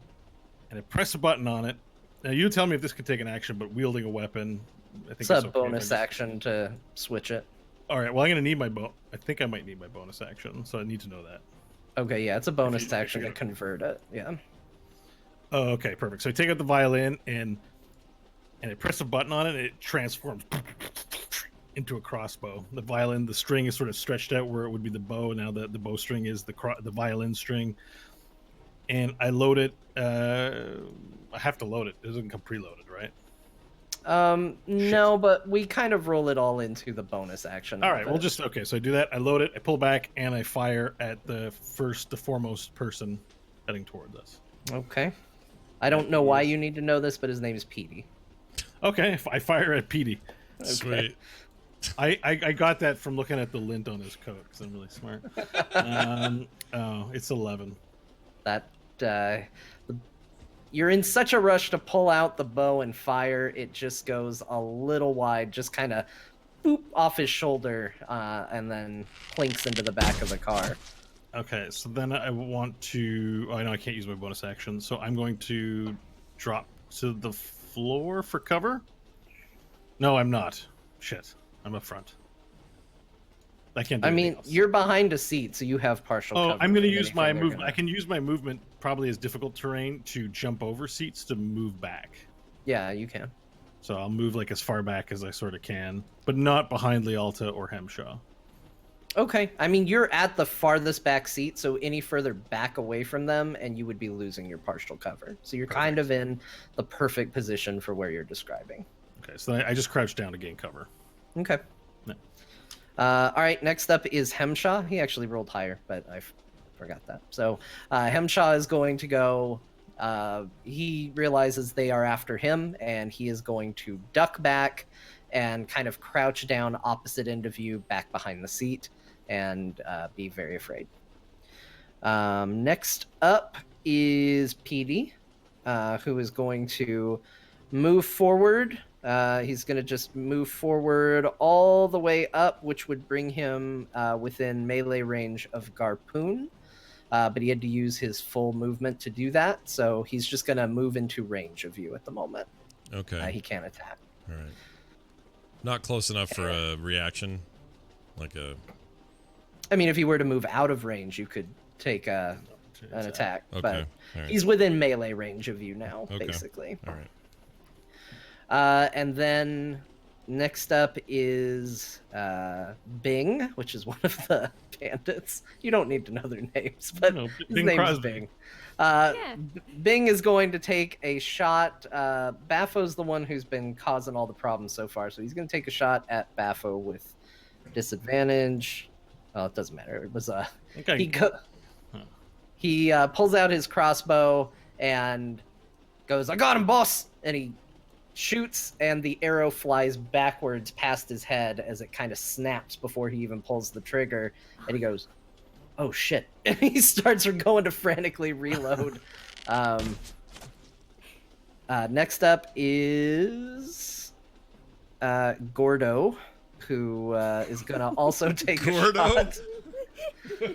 and I press a button on it. Now you tell me if this could take an action, but wielding a weapon, I think
it's a
okay if I
bonus
just-
action to switch it.
All right. Well, I'm gonna need my I think I might need my bonus action, so I need to know that.
Okay, yeah, it's a bonus
If you
action to
got-
convert it. Yeah.
Oh, okay, perfect. So I take out the violin and I press a button on it, and it transforms into a crossbow. The violin, the string is sort of stretched out where it would be the bow. Now the bowstring is the violin string, and I load it. I have to load it. It doesn't come preloaded, right?
No, but we kind of roll it all into the bonus action.
All
of
right, we'll
it.
just okay. So I do that. I load it. I pull back, and I fire at the foremost person heading towards us.
Okay. I don't know why you need to know this, but his name is Petey.
Okay, I fire at Petey.
Sweet.
I got that from looking at the lint on his coat because I'm really smart. Oh, it's 11.
That you're in such a rush to pull out the bow and fire, it just goes a little wide, just kind of boop off his shoulder, and then plinks into the back of the car.
Okay, so then I want to. Oh, I know I can't use my bonus action, so I'm going to drop to the floor for cover. No, I'm not. Shit, I'm up front. I can't do
I
anything
mean,
else.
you're behind a seat, so you have partial
Oh,
cover.
I'm going to
from
use
anything
my
they're
movement.
gonna-
I can use my movement probably as difficult terrain to jump over seats to move back.
Yeah, you can.
So I'll move like as far back as I sort of can, but not behind Lialta or Hemshaw.
Okay. I mean, you're at the farthest back seat, so any further back away from them, and you would be losing your partial cover. So you're kind of in the perfect position for where you're describing.
Okay, so I just crouch down to gain cover.
Okay.
Yeah.
All right. Next up is Hemshaw. He actually rolled higher, but I forgot that. So Hemshaw is going to go. He realizes they are after him, and he is going to duck back and kind of crouch down opposite end of you, back behind the seat, and be very afraid. Next up is PD, who is going to move forward. He's going to just move forward all the way up, which would bring him within melee range of Garpoon. But he had to use his full movement to do that, so he's just going to move into range of you at the moment.
Okay.
He can't attack.
All right. Not close enough for a reaction, like a.
I mean, if he were to move out of range, you could take an attack.
Okay.
But
All right.
he's within melee range of you now,
Okay.
basically.
All right.
And then next up is Bing, which is one of the bandits. You don't need to know their names, but
No,
his
Bing
name is
Crosby.
Bing.
Yeah.
Bing is going to take a shot. Baffo's the one who's been causing all the problems so far, so he's going to take a shot at Baffo with disadvantage. Oh, it doesn't matter. It was
Okay.
he pulls out his crossbow and goes, "I got him, boss!" And he shoots, and the arrow flies backwards past his head as it kind of snaps before he even pulls the trigger. And he goes, "Oh shit!" And he starts going to frantically reload. Next up is Gordo, who is gonna also take
Gordo?
a shot.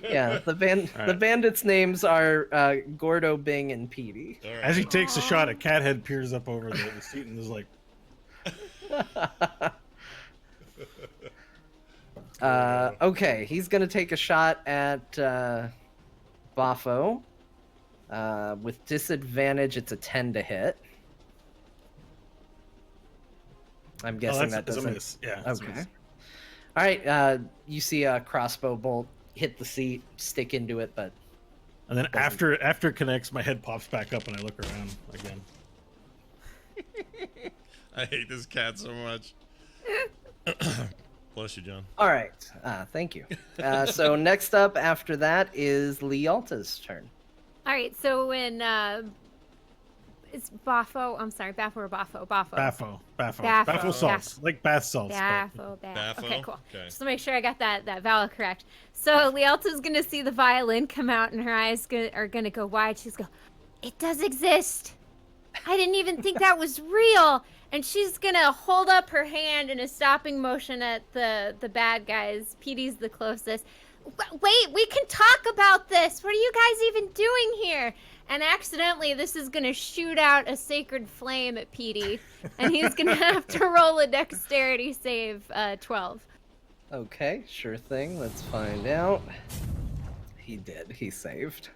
Yeah, the bandits' names are Gordo, Bing, and Petey.
All right.
As he takes a shot, a cat head peers up over the seat and is like,
Okay, he's gonna take a shot at Baffo. With disadvantage, it's a 10 to hit. I'm guessing that
that's a
doesn't.
miss. Yeah. that's a
Okay.
miss.
All right. You see a crossbow bolt hit the seat, stick into it, but
And then after it connects, my head pops back up and I look around again.
I hate this cat so much. Bless you, John.
all right. Thank you. So next up after that is Lialta's turn.
All right, so when it's Baffo, I'm sorry, Baffo or Baffo?
Baffo.
Baffo.
Salts. Like bath salts.
Baffo,
Baffo?
Okay, cool.
Okay.
Just to make sure I got that vowel correct. So Lialta's gonna see the violin come out, and her eyes are gonna go wide. She's go, "It does exist. I didn't even think that was real." And she's gonna hold up her hand in a stopping motion at the bad guys. Petey's the closest. Wait, we can talk about this. What are you guys even doing here? And accidentally, this is gonna shoot out a sacred flame at Petey, and he's gonna have to roll a dexterity save, 12.
Okay, sure thing. Let's find out. He did. He saved.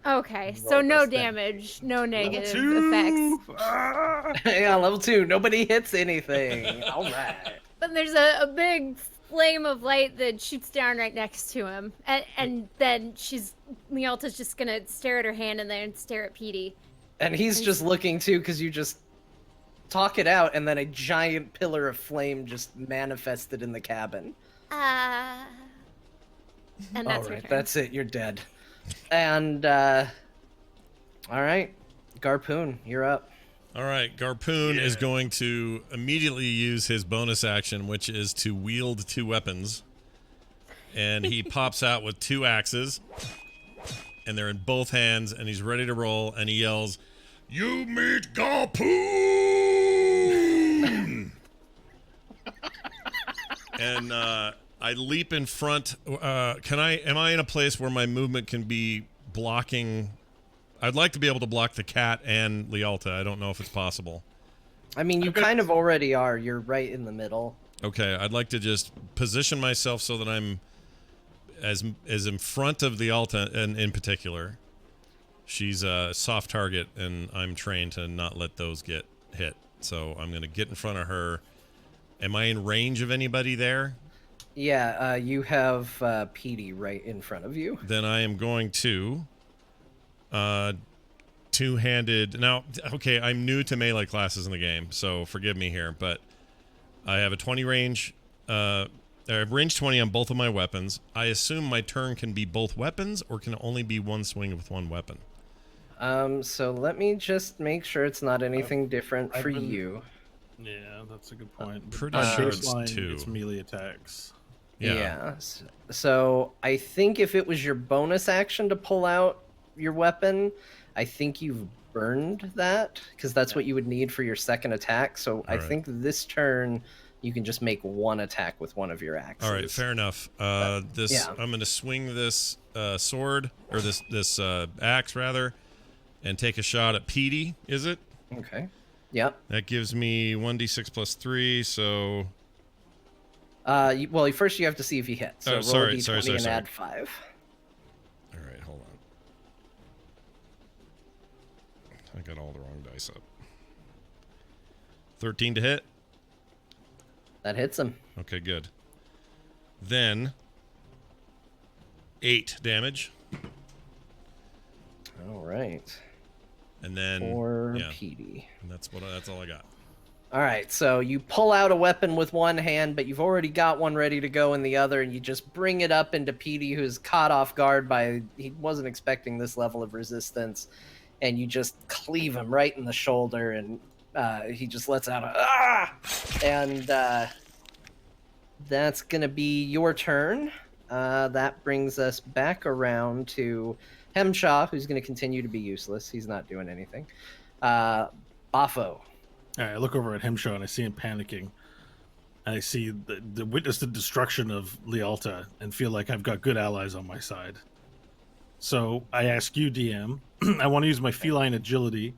Okay, so
Roll
no
this thing.
damage, no negative
Two.
effects.
Ah!
Yeah, level 2. Nobody hits anything. All right.
But there's a big flame of light that shoots down right next to him, and then Lialta's just gonna stare at her hand and then stare at Petey.
And he's just looking too, because you just talk it out, and then a giant pillar of flame just manifested in the cabin.
And that's
All
your
right,
turn.
that's it. You're dead. And all right, Garpoon, you're up.
All right, Garpoon is going to immediately use his bonus action, which is to wield two weapons. And he pops out with two axes, and they're in both hands, and he's ready to roll, and he yells, "You meet Garpoon!" and I leap in front. Am I in a place where my movement can be blocking? I'd like to be able to block the cat and Lealta. I don't know if it's possible.
I mean, you kind of already are. You're right in the middle.
Okay, I'd like to just position myself so that I'm as in front of Lealta, and in particular, she's a soft target, and I'm trained to not let those get hit. So I'm going to get in front of her. Am I in range of anybody there?
Yeah, you have Petey right in front of you.
Then I am going to two-handed. Now, okay, I'm new to melee classes in the game, so forgive me here, but I have a 20 range. I have range 20 on both of my weapons. I assume my turn can be both weapons, or can it only be one swing with one weapon?
So let me just make sure it's not anything different for you.
Yeah, that's a good point.
Pretty sure it's
baseline,
two.
It's melee attacks.
Yeah.
So I think if it was your bonus action to pull out your weapon, I think you've burned that, because that's what you would need for your second attack. So I think this turn you can just make one attack with one of your axes.
All right, fair enough. I'm going to swing this sword, or this axe rather, and take a shot at Petey. Is it?
Okay. Yep.
That gives me 1d6 plus 3, so...
well, first you have to see if he hits. So roll
sorry,
a d20 and add 5.
All right, hold on. I got all the wrong dice up. 13 to hit.
That hits him.
Okay, good. Then 8 damage.
All right.
And then
for Petey.
And that's all I got.
All right, so you pull out a weapon with one hand, but you've already got one ready to go in the other, and you just bring it up into Petey, who's caught off guard by, he wasn't expecting this level of resistance, and you just cleave him right in the shoulder, and he just lets out a ah, and that's gonna be your turn. That brings us back around to Hemshaw, who's gonna continue to be useless. He's not doing anything. Bafo.
All right, I look over at Hemshaw and I see him panicking. And I see the witness the destruction of Lealta and feel like I've got good allies on my side. So I ask you, DM, I want to use my feline agility,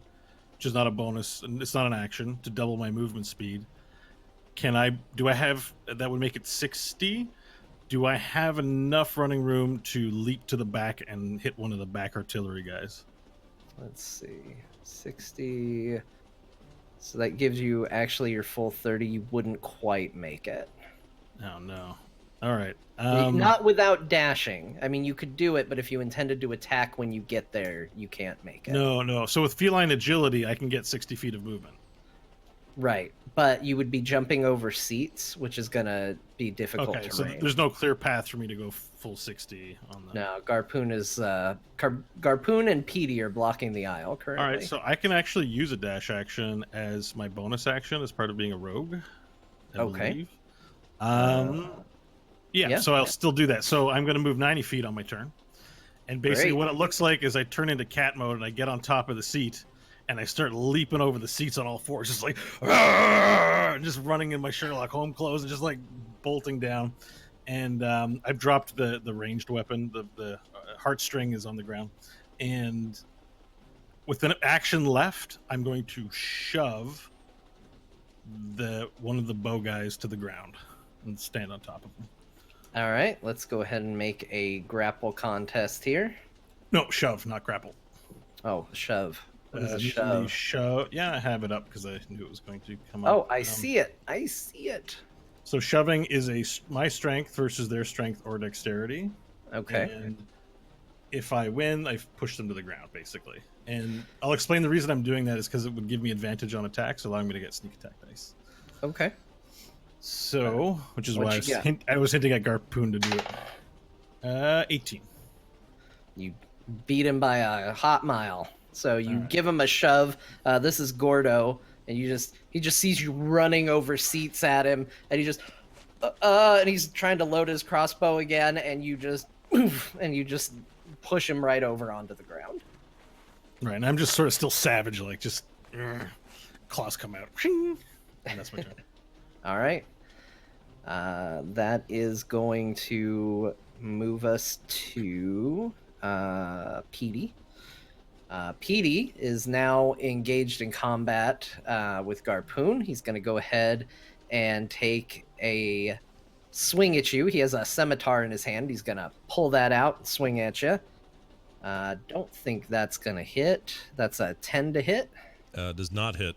which is not a bonus, and it's not an action, to double my movement speed. Do I have, that would make it 60? Do I have enough running room to leap to the back and hit one of the back artillery guys?
Let's see, 60... So that gives you actually your full 30. You wouldn't quite make it.
Oh, no. All right.
Not without dashing. I mean, you could do it, but if you intended to attack when you get there, you can't make it.
No. So with feline agility, I can get 60 feet of movement.
Right. But you would be jumping over seats, which is going to be difficult to
so
range.
There's no clear path for me to go full 60 on that.
No, Garpoon and Petey are blocking the aisle currently.
All right, so I can actually use a dash action as my bonus action as part of being a rogue. I believe. Yeah, so I'll still do that. So I'm going to move 90 feet on my turn. And basically what it looks like is I turn into cat mode and I get on top of the seat and I start leaping over the seats on all fours, just like, and just running in my Sherlock Holmes clothes and just like bolting down. And I've dropped the ranged weapon. The heartstring is on the ground. And with an action left, I'm going to shove one of the bow guys to the ground and stand on top of him.
All right, let's go ahead and make a grapple contest here.
No, shove, not grapple.
Oh, shove. What is a
shove? Yeah, I have it up because I knew it was going to come up.
Oh, I see it. I see it.
So shoving is my strength versus their strength or dexterity.
Okay.
And if I win, I've pushed them to the ground, basically. And I'll explain the reason I'm doing that is because it would give me advantage on attacks, allowing me to get sneak attack dice.
Okay.
So, which is why I was hinting at Garpoon to do it. 18.
You beat him by a hot mile. So you give him a shove. This is Gordo, and he just sees you running over seats at him, and he just and he's trying to load his crossbow again, and you just push him right over onto the ground.
Right, and I'm just sort of still savage, like just claws come out, and that's my turn.
All right. That is going to move us to Petey. Petey is now engaged in combat with Garpoon. He's going to go ahead and take a swing at you. He has a scimitar in his hand. He's going to pull that out and swing at you. Don't think that's going to hit. That's a 10 to hit.
Does not hit.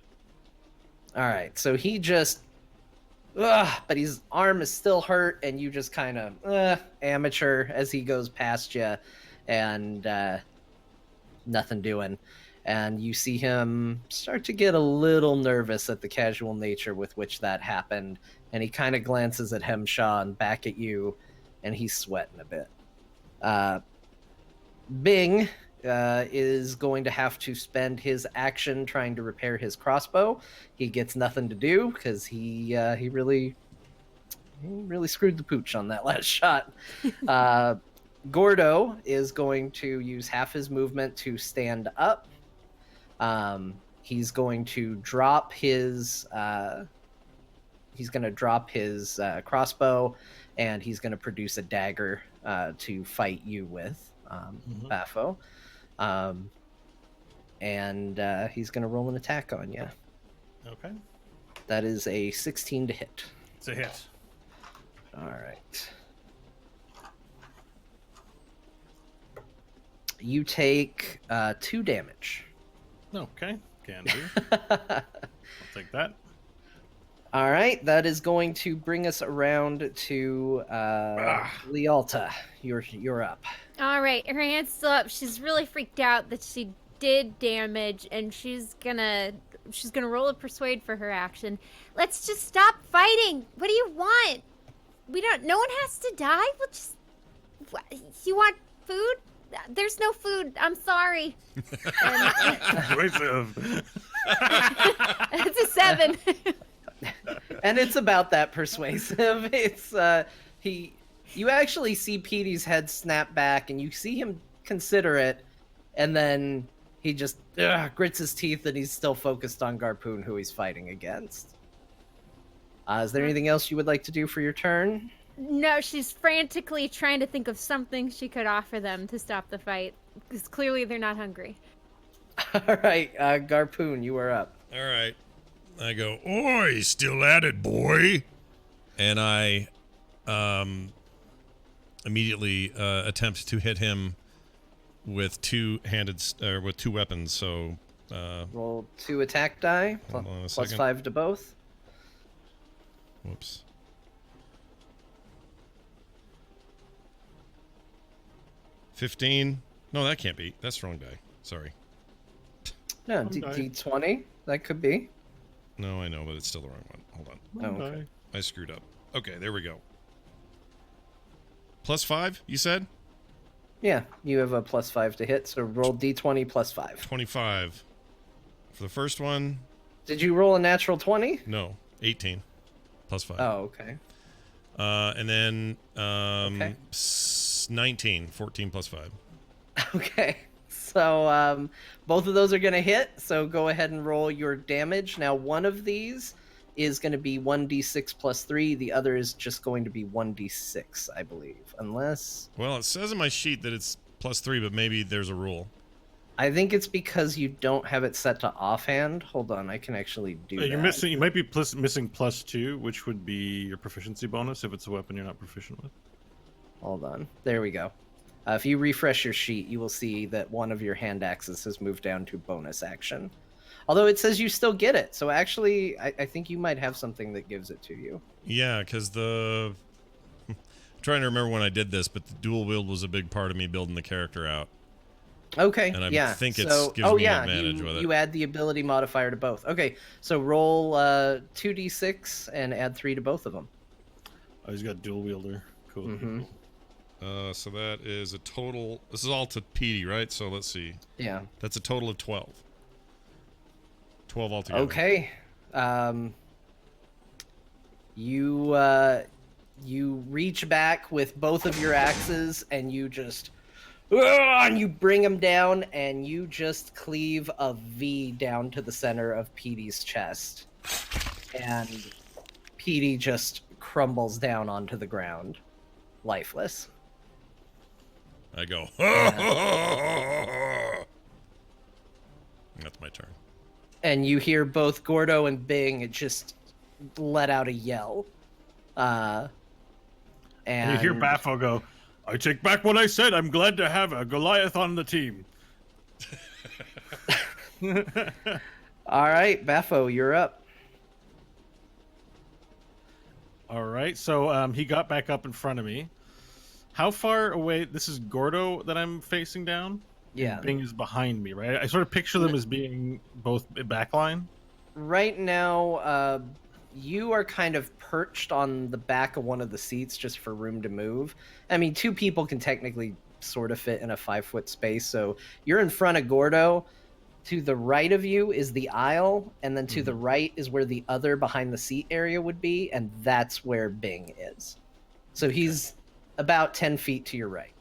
All right, so he just, but his arm is still hurt, and you just kind of amateur as he goes past you, and nothing doing. And you see him start to get a little nervous at the casual nature with which that happened, and he kind of glances at Hemshaw and back at you, and he's sweating a bit. Bing is going to have to spend his action trying to repair his crossbow. He gets nothing to do because he really screwed the pooch on that last shot. Gordo is going to use half his movement to stand up. He's going to drop his crossbow, and he's going to produce a dagger to fight you with, Baffo. And he's going to roll an attack on you.
Okay.
That is a 16 to hit.
It's a hit.
All right. You take 2 damage.
Okay. Can do. I'll take that.
All right. That is going to bring us around to Lialta. You're up.
All right, her hand's still up. She's really freaked out that she did damage, and she's gonna roll a persuade for her action. Let's just stop fighting. What do you want? No one has to die. We'll just. You want food? There's no food. I'm sorry.
Persuasive.
It's a 7.
And it's about that persuasive. It's you actually see Petey's head snap back, and you see him consider it, and then he just grits his teeth, and he's still focused on Garpoon, who he's fighting against. Is there anything else you would like to do for your turn?
No, she's frantically trying to think of something she could offer them to stop the fight, because clearly they're not hungry.
All right, Garpoon, you are up.
All right. I go, oi, still at it, boy. And I immediately attempt to hit him with two weapons. So
Roll 2 attack die,
hold on a
plus
second.
5 to both.
Whoops. 15. No, that can't be. That's wrong die. Sorry.
No,
die.
D20. That could be.
No, I know, but it's still the wrong one. Hold on.
Oh, okay.
I screwed up. Okay, there we go. Plus 5, you said?
Yeah, you have a plus 5 to hit, so roll D20 plus 5.
25. For the first one,
Did you roll a natural 20?
no, 18. Plus 5.
Oh, okay.
And then
Okay.
19. 14 plus 5.
Okay. So both of those are going to hit, so go ahead and roll your damage. Now, one of these is going to be 1d6 plus 3. The other is just going to be 1d6, I believe. Unless...
Well, it says in my sheet that it's plus 3, but maybe there's a rule.
I think it's because you don't have it set to offhand. Hold on, I can actually do that.
You're missing. You might be missing plus 2, which would be your proficiency bonus if it's a weapon you're not proficient with.
Hold on. There we go. If you refresh your sheet, you will see that one of your hand axes has moved down to bonus action. Although it says you still get it. So actually, I think you might have something that gives it to you.
Yeah, because I'm trying to remember when I did this, but the dual wield was a big part of me building the character out.
Okay,
And I
yeah.
think it
so,
gives me an advantage
you,
with it.
you add the ability modifier to both. Okay, so roll 2d6 and add 3 to both of them.
Oh, he's got dual wielder. Cool.
Mm-hmm.
So that is a total... This is all to Petey, right? So let's see.
Yeah.
That's a total of 12. 12 altogether.
Okay. You reach back with both of your axes, and you just... And you bring him down, and you just cleave a V down to the center of Petey's chest. And Petey just crumbles down onto the ground, lifeless.
I go. That's my turn.
And you hear both Gordo and Bing just let out a yell.
And
And
you hear Baffo go, I take back what I said. I'm glad to have a Goliath on the team.
All right, Baffo, you're up.
All right, so he got back up in front of me. How far away? This is Gordo that I'm facing down?
Yeah.
And Bing is behind me, right? I sort of picture them as being both backline.
Right now, you are kind of perched on the back of one of the seats just for room to move. I mean, two people can technically sort of fit in a 5-foot space, so you're in front of Gordo. To the right of you is the aisle, and then to the right is where the other behind the seat area would be, and that's where Bing is. So he's about 10 feet to your right.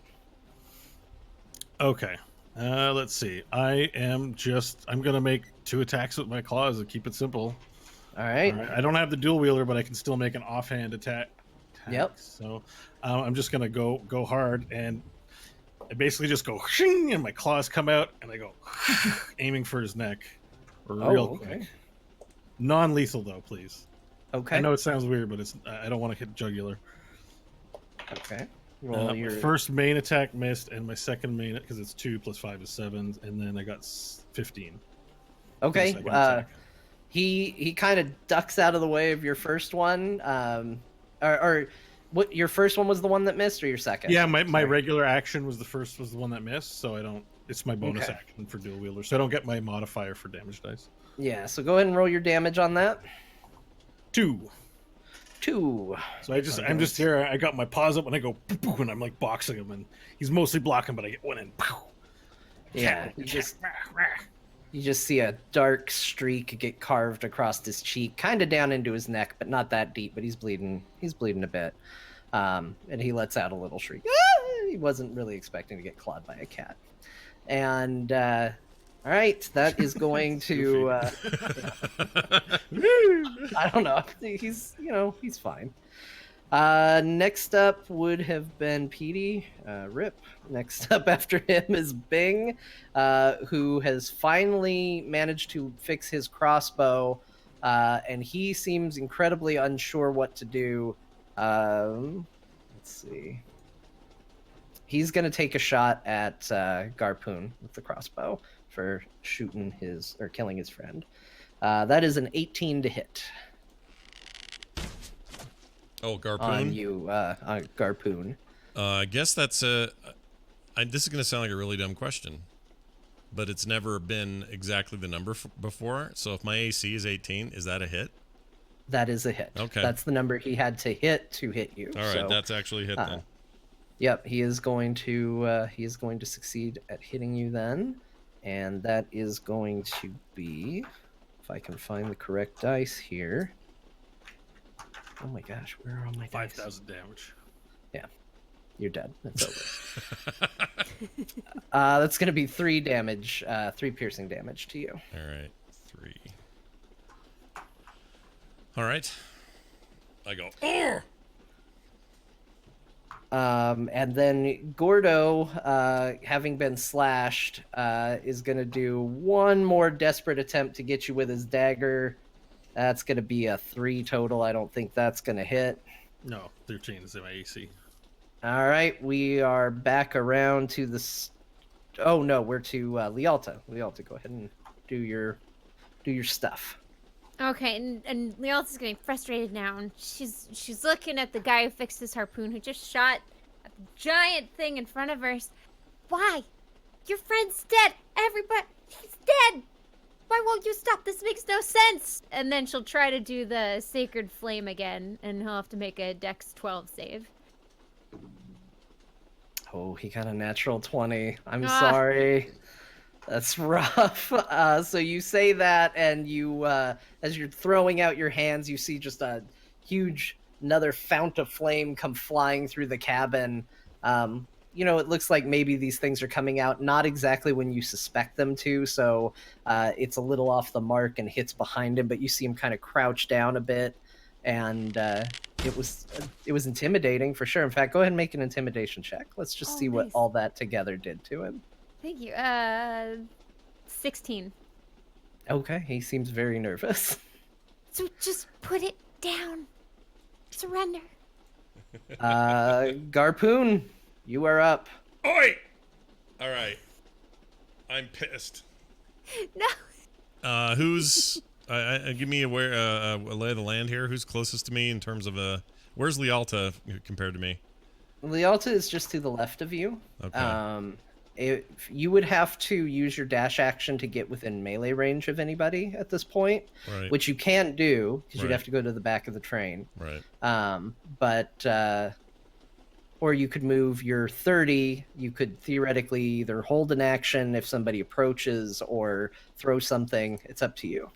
Okay. Let's see. I'm gonna make 2 attacks with my claws to keep it simple.
All right.
All right. I don't have the dual wielder, but I can still make an offhand attack.
Yep.
So I'm just gonna go hard, and I basically just go shing, and my claws come out, and I go aiming for his neck, real quick. Non-lethal though, please.
Okay.
I know it sounds weird, but I don't want to hit jugular.
Okay. Roll
My first main attack missed, and my second main, because it's 2 + 5 is 7, and then I got 15.
Okay. He kind of ducks out of the way of your first one. Or what? Your first one was the one that missed, or your second?
Yeah, my regular action was the one that missed, so I don't. It's my bonus action for dual wielder, so I don't get my modifier for damage dice.
Yeah. So go ahead and roll your damage on that.
2.
2.
So I'm just here. I got my paws up and I go, poof, and I'm like boxing him, and he's mostly blocking, but I get one in. Poof.
Yeah. You just see a dark streak get carved across his cheek, kind of down into his neck, but not that deep. But he's bleeding. He's bleeding a bit, and he lets out a little shriek. Ah! He wasn't really expecting to get clawed by a cat. And all right, that is going to. I don't know. He's fine. Next up would have been Petey. Rip. Next up after him is Bing, who has finally managed to fix his crossbow, and he seems incredibly unsure what to do. Let's see. He's going to take a shot at Garpoon with the crossbow for killing his friend. That is an 18 to hit.
Oh, Garpoon.
On you, Garpoon.
I guess that's this is going to sound like a really dumb question, but it's never been exactly the number before. So if my AC is 18, is that a hit?
That is a hit.
Okay.
That's the number he had to hit you.
All right,
so,
that's actually a hit then.
Yep, he is going to succeed at hitting you then, and that is going to be, if I can find the correct dice here. Oh my gosh, where are all my dice?
5,000 damage.
Yeah, you're dead. It's over. That's going to be 3 damage, 3 piercing damage to you.
All right, 3. All right. I go, oh!
And then Gordo, having been slashed, is going to do one more desperate attempt to get you with his dagger. That's going to be a 3 total. I don't think that's going to hit.
No, 13 is in my AC.
All right, we are back around to the... Oh, no, we're to Lialta. Lialta, go ahead and do your stuff.
Okay, and Lealta's getting frustrated now, and she's looking at the guy who fixed his harpoon, who just shot a giant thing in front of her. Why? Your friend's dead. Everybody, he's dead. Why won't you stop? This makes no sense. And then she'll try to do the sacred flame again, and he'll have to make a Dex 12 save.
Oh, he got a natural 20. I'm sorry. That's rough. So you say that, and you, as you're throwing out your hands, you see just a huge, another fount of flame come flying through the cabin. It looks like maybe these things are coming out not exactly when you suspect them to, so it's a little off the mark and hits behind him, but you see him kind of crouch down a bit, and it was intimidating for sure. In fact, go ahead and make an intimidation check. Let's just see what
nice.
all that together did to him.
Thank you. 16.
Okay, he seems very nervous.
So just put it down. Surrender.
Garpoon, you are up.
Oi! All right. I'm pissed.
No.
Who's... give me a lay of the land here. Who's closest to me in terms of... where's Lialta compared to me?
Lialta is just to the left of you.
Okay.
You would have to use your dash action to get within melee range of anybody at this point,
Right.
which you can't do because you'd
Right.
have to go to the back of the train.
Right.
Or you could move your 30. You could theoretically either hold an action if somebody approaches or throw something. It's up to you.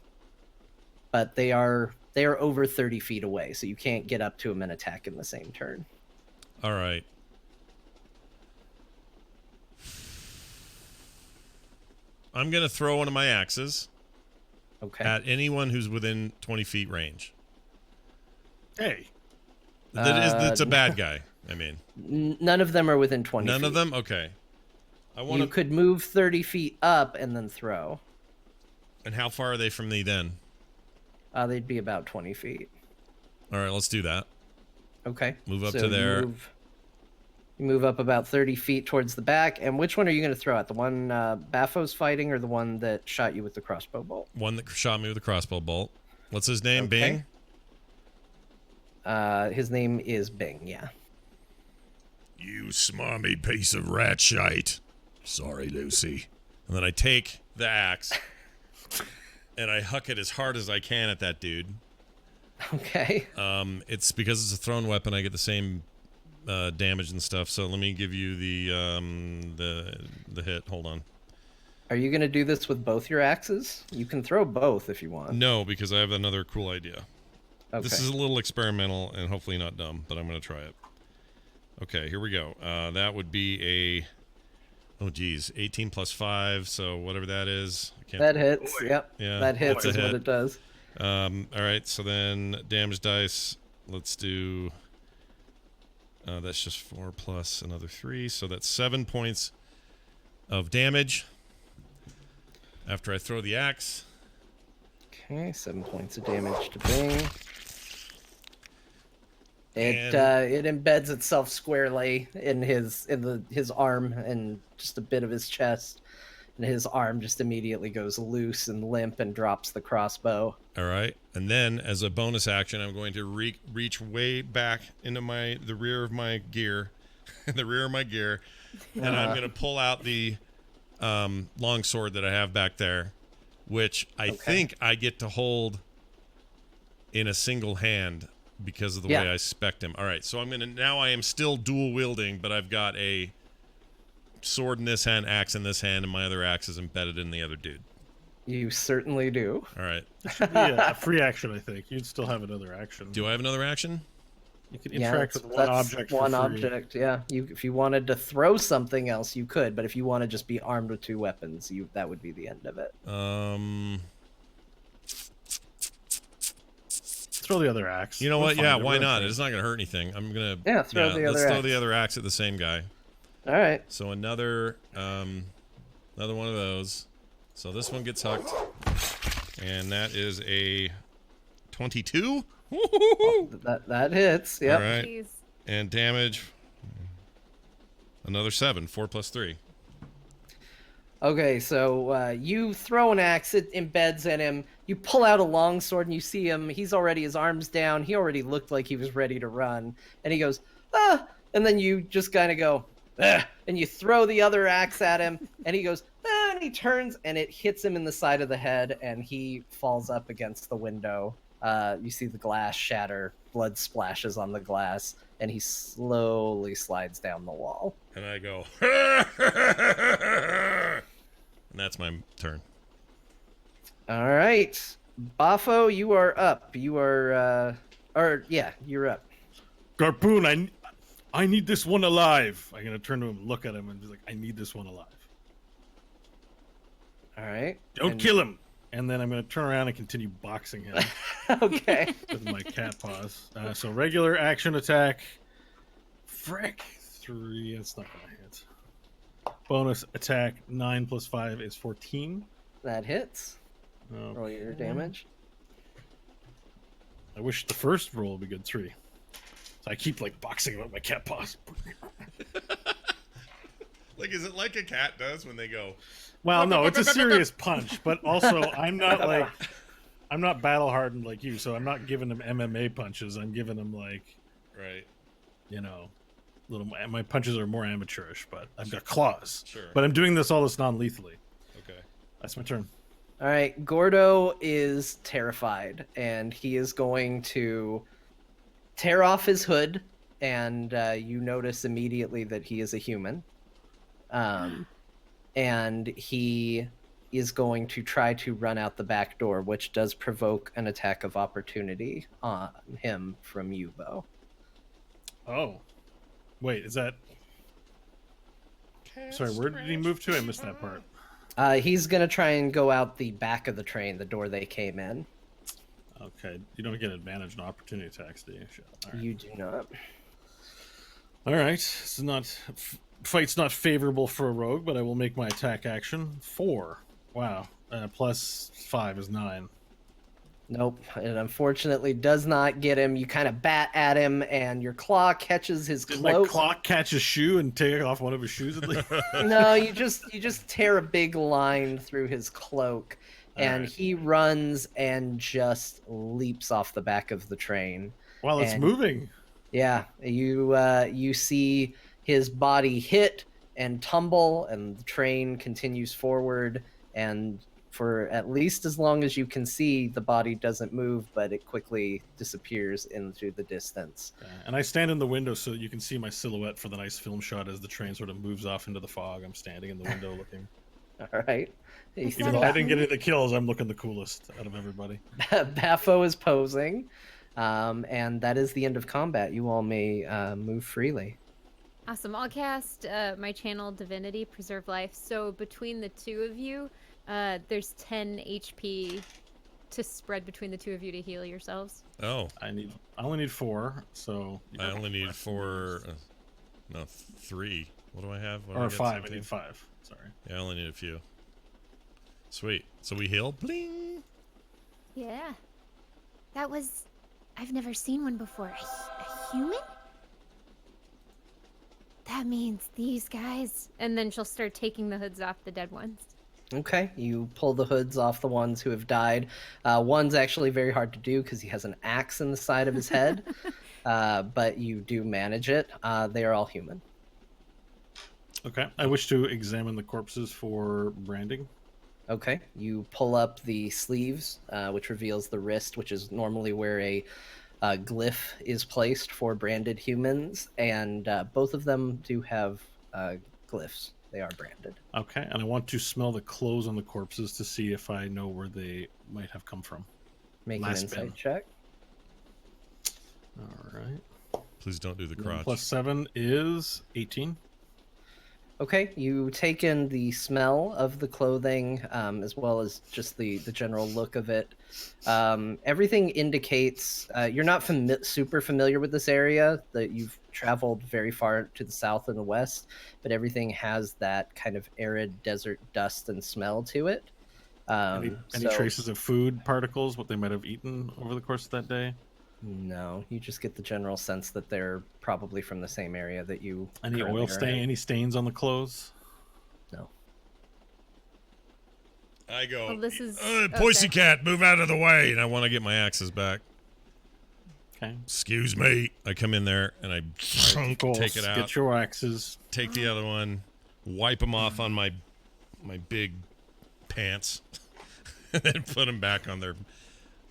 But they are over 30 feet away, so you can't get up to them and attack in the same turn.
All right. I'm going to throw one of my axes
Okay.
at anyone who's within 20 feet range.
Hey,
It's a bad guy. I mean,
None of them are within 20 feet.
none of them? Okay. I want
You
to...
could move 30 feet up and then throw.
And how far are they from me then?
They'd be about 20 feet.
All right, let's do that.
Okay.
Move up
So
to there.
You move up about 30 feet towards the back. And which one are you going to throw at? The one Baffo's fighting or the one that shot you with the crossbow bolt?
One that shot me with a crossbow bolt. What's his name?
Okay.
Bing?
His name is Bing, yeah.
You smarmy piece of rat shite. Sorry, Lucy. And then I take the axe and I huck it as hard as I can at that dude.
Okay.
It's because it's a thrown weapon. I get the same damage and stuff. So let me give you the hit. Hold on.
Are you going to do this with both your axes? You can throw both if you want.
No, because I have another cool idea.
Okay.
This is a little experimental and hopefully not dumb, but I'm going to try it. Okay, here we go. That would be a... Oh, geez. 18 plus 5, so whatever that is. I can't...
That hits. Yep.
Yeah,
That hits
that's
is
a
what
hit.
it does.
All right, so then damage dice. Let's do... that's just 4 plus another 3, so that's 7 points of damage after I throw the axe.
Okay, 7 points of damage to Bing. It
And-
it embeds itself squarely in his arm and just a bit of his chest, and his arm just immediately goes loose and limp and drops the crossbow.
All right, and then as a bonus action, I'm going to reach way back into the rear of my gear, and I'm going to pull out the long sword that I have back there, which I think I get to hold in a single hand because of the way I spec'd him. All right, so now I am still dual wielding, but I've got a sword in this hand, axe in this hand, and my other axe is embedded in the other dude.
You certainly do.
All right.
yeah, a free action. I think you'd still have another action.
Do I have another action?
You can interact with one
that's
object.
One
for free.
object, yeah. If you wanted to throw something else, you could, but if you want to just be armed with 2 weapons, that would be the end of it.
Throw the other axe.
You know
We're
what?
fine,
Yeah,
they're
why
really
not?
fine.
It's not going to hurt anything. I'm going to...
Yeah, throw the
let's
other
throw
axe.
the other axe at the same guy.
All right.
So another one of those. So this one gets hucked. And that is a 22?
That hits. Yep.
All right.
Jeez.
And damage... Another 7. 4 plus 3.
Okay, so you throw an axe, it embeds in him. You pull out a long sword and you see him. His arms down. He already looked like he was ready to run. And he goes, ah! And then you just kind of go, ah! And you throw the other axe at him. And he goes, ah! And he turns and it hits him in the side of the head. And he falls up against the window. You see the glass shatter. Blood splashes on the glass. And he slowly slides down the wall.
And I go... And that's my turn.
All right, Bafo, you are up. You're up.
Garpoon, I need this one alive. I'm gonna turn to him, look at him, and be like, I need this one alive.
All right.
Don't
And
kill him. and then I'm going to turn around and continue boxing him
Okay.
with my cat paws. So regular action attack. Frick. 3. That's not going to hit. Bonus attack. 9 plus 5 is 14.
That hits.
Okay.
Roll your damage.
I wish the first roll would be good. 3. So I keep like boxing him with my cat paws.
Like, is it like a cat does when they go?
Well, no, it's a serious punch, but also I'm not battle hardened like you, so I'm not giving them MMA punches. I'm giving them like,
Right.
you know, my punches are more amateurish, but I've got claws.
Sure.
But I'm doing this non-lethally.
Okay.
That's my turn.
All right. Gordo is terrified, and he is going to tear off his hood, and you notice immediately that he is a human. And he is going to try to run out the back door, which does provoke an attack of opportunity on him from you, Bo.
Oh, wait, is that? Sorry, where did he move to? I missed that part.
He's going to try and go out the back of the train, the door they came in.
Okay, you don't get advantage on opportunity attacks, do you? Sure. All right.
You do not.
All right, it's not fight's not favorable for a rogue, but I will make my attack action. 4. Wow. Plus 5 is 9.
Nope. It unfortunately does not get him. You kind of bat at him, and your claw catches his
Did my
cloak.
claw catch a shoe and take off one of his shoes at least?
No, you just tear a big line through his cloak, and
Alright.
he runs and just leaps off the back of the train.
Well, it's
And-
moving.
Yeah, you see his body hit and tumble, and the train continues forward, and for at least as long as you can see, the body doesn't move, but it quickly disappears into the distance.
And I stand in the window so that you can see my silhouette for the nice film shot as the train sort of moves off into the fog. I'm standing in the window looking.
All right.
Is
Even
that
though
a
I didn't get any of the kills, I'm looking the coolest out of everybody.
Baffo is posing, and that is the end of combat. You all may move freely.
Awesome. I'll cast my channel Divinity, Preserve Life. So between the two of you, there's 10 HP to spread between the two of you to heal yourselves.
Oh,
I only need 4, so
I only need 4. No, 3. What do I have? What do I
or
get?
5. I
17?
need 5. Sorry.
Yeah, I only need a few. Sweet. So we heal. Bling.
Yeah.
That was. I've never seen one before. A human?
That means these guys. And then she'll start taking the hoods off the dead ones.
Okay, you pull the hoods off the ones who have died. One's actually very hard to do because he has an axe in the side of his head, but you do manage it. They are all human.
Okay. I wish to examine the corpses for branding.
Okay, you pull up the sleeves, which reveals the wrist, which is normally where a glyph is placed for branded humans, and both of them do have glyphs. They are branded.
Okay, and I want to smell the clothes on the corpses to see if I know where they might have come from.
Make an
Last
insight
bin.
check.
All right.
Please don't do the
9
crotch.
plus 7 is 18.
Okay, you take in the smell of the clothing, as well as just the general look of it. Everything indicates you're not super familiar with this area, that you've traveled very far to the south and the west, but everything has that kind of arid desert dust and smell to it.
Any traces of food particles, what they might have eaten over the course of that day?
No, you just get the general sense that they're probably from the same area that you.
Any
currently
oil
are
stain?
in.
Any stains on the clothes?
No.
I go,
Well, this is-
Pussycat, move out of the way. And I want to get my axes back.
Okay.
Excuse me. I come in there and I take it out.
Get your axes.
Take the other one, wipe them off on my big pants, and then put them back on their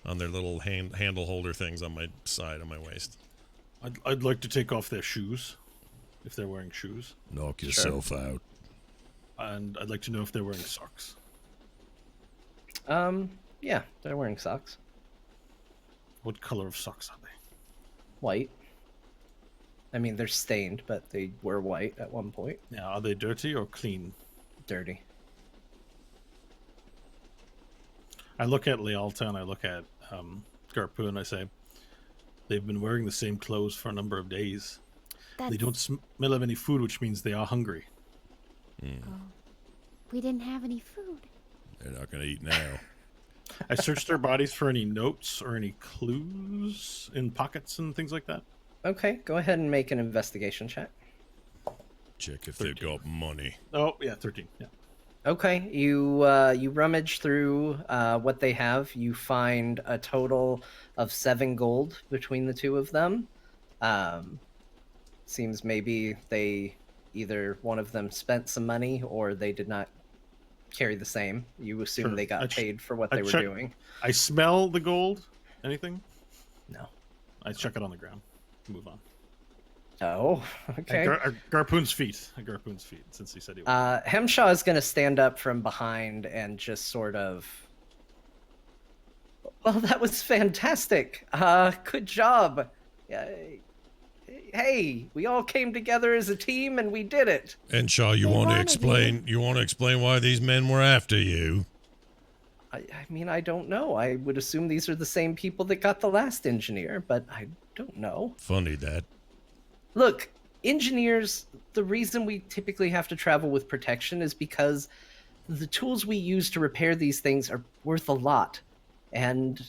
little handle holder things on my side, on my waist.
I'd like to take off their shoes, if they're wearing shoes.
Knock yourself out.
And I'd like to know if they're wearing socks.
Yeah, they're wearing socks.
What color of socks are they?
White. I mean, they're stained, but they were white at one point.
Yeah, are they dirty or clean?
Dirty.
I look at Lealta and I look at Garpu and I say, they've been wearing the same clothes for a number of days.
That's,
They don't smell of any food, which means they are hungry.
we didn't have any food.
They're not going to eat now.
I searched their bodies for any notes or any clues in pockets and things like that.
Okay, go ahead and make an investigation check.
Check if they've got money.
Oh, yeah, 13. Yeah.
Okay, you rummage through what they have. You find a total of 7 gold between the two of them. Seems maybe they either one of them spent some money or they did not carry the same. You assume
Sure.
they got paid for what they were
check-
doing.
I smell the gold. Anything?
No.
I chuck it on the ground. Move on.
Oh, okay.
Garpoon's feet. At Garpoon's feet, since he said he would.
Hemshaw is going to stand up from behind and just sort of. Well, that was fantastic. Good job. Hey, we all came together as a team and we did it.
And Shaw, you
They
want to
wanted
explain? You want to explain why these men were after you?
I mean, I don't know. I would assume these are the same people that got the last engineer, but I don't know.
Funny that.
Look, engineers, the reason we typically have to travel with protection is because the tools we use to repair these things are worth a lot. And,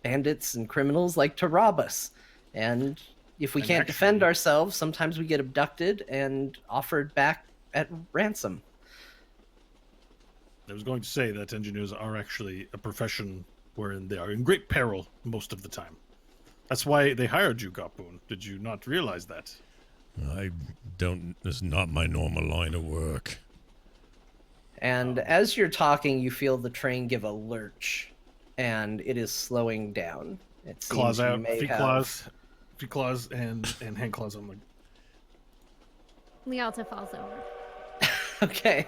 bandits and criminals like to rob us. And if we
And
can't defend
actually-
ourselves, sometimes we get abducted and offered back at ransom.
I was going to say that engineers are actually a profession wherein they are in great peril most of the time. That's why they hired you, Garpoon. Did you not realize that?
I don't. It's not my normal line of work.
And as you're talking, you feel the train give a lurch, and it is slowing down. It seems
Claws
you
out,
may
feet
have-
claws, and hand claws on the.
Lealta falls over.
Okay,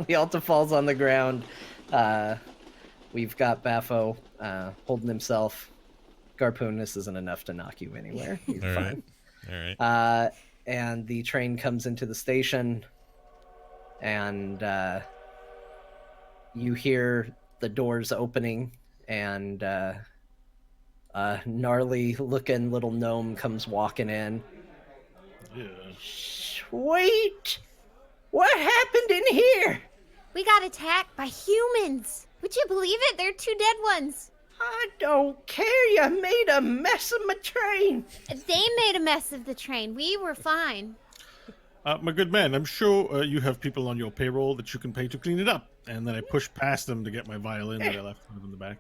Lealta falls on the ground. We've got Baffo holding himself. Garpoon, this isn't enough to knock you anywhere. You're
All
fine.
right. All right.
And the train comes into the station, and you hear the doors opening, and a gnarly-looking little gnome comes walking in.
Yeah.
Sweet! What happened in here?
We got attacked by humans. Would you believe it? They're 2 dead ones.
I don't care. You made a mess of my train.
They made a mess of the train. We were fine.
My good man, I'm sure you have people on your payroll that you can pay to clean it up. And then I push past them to get my violin that I left in the back.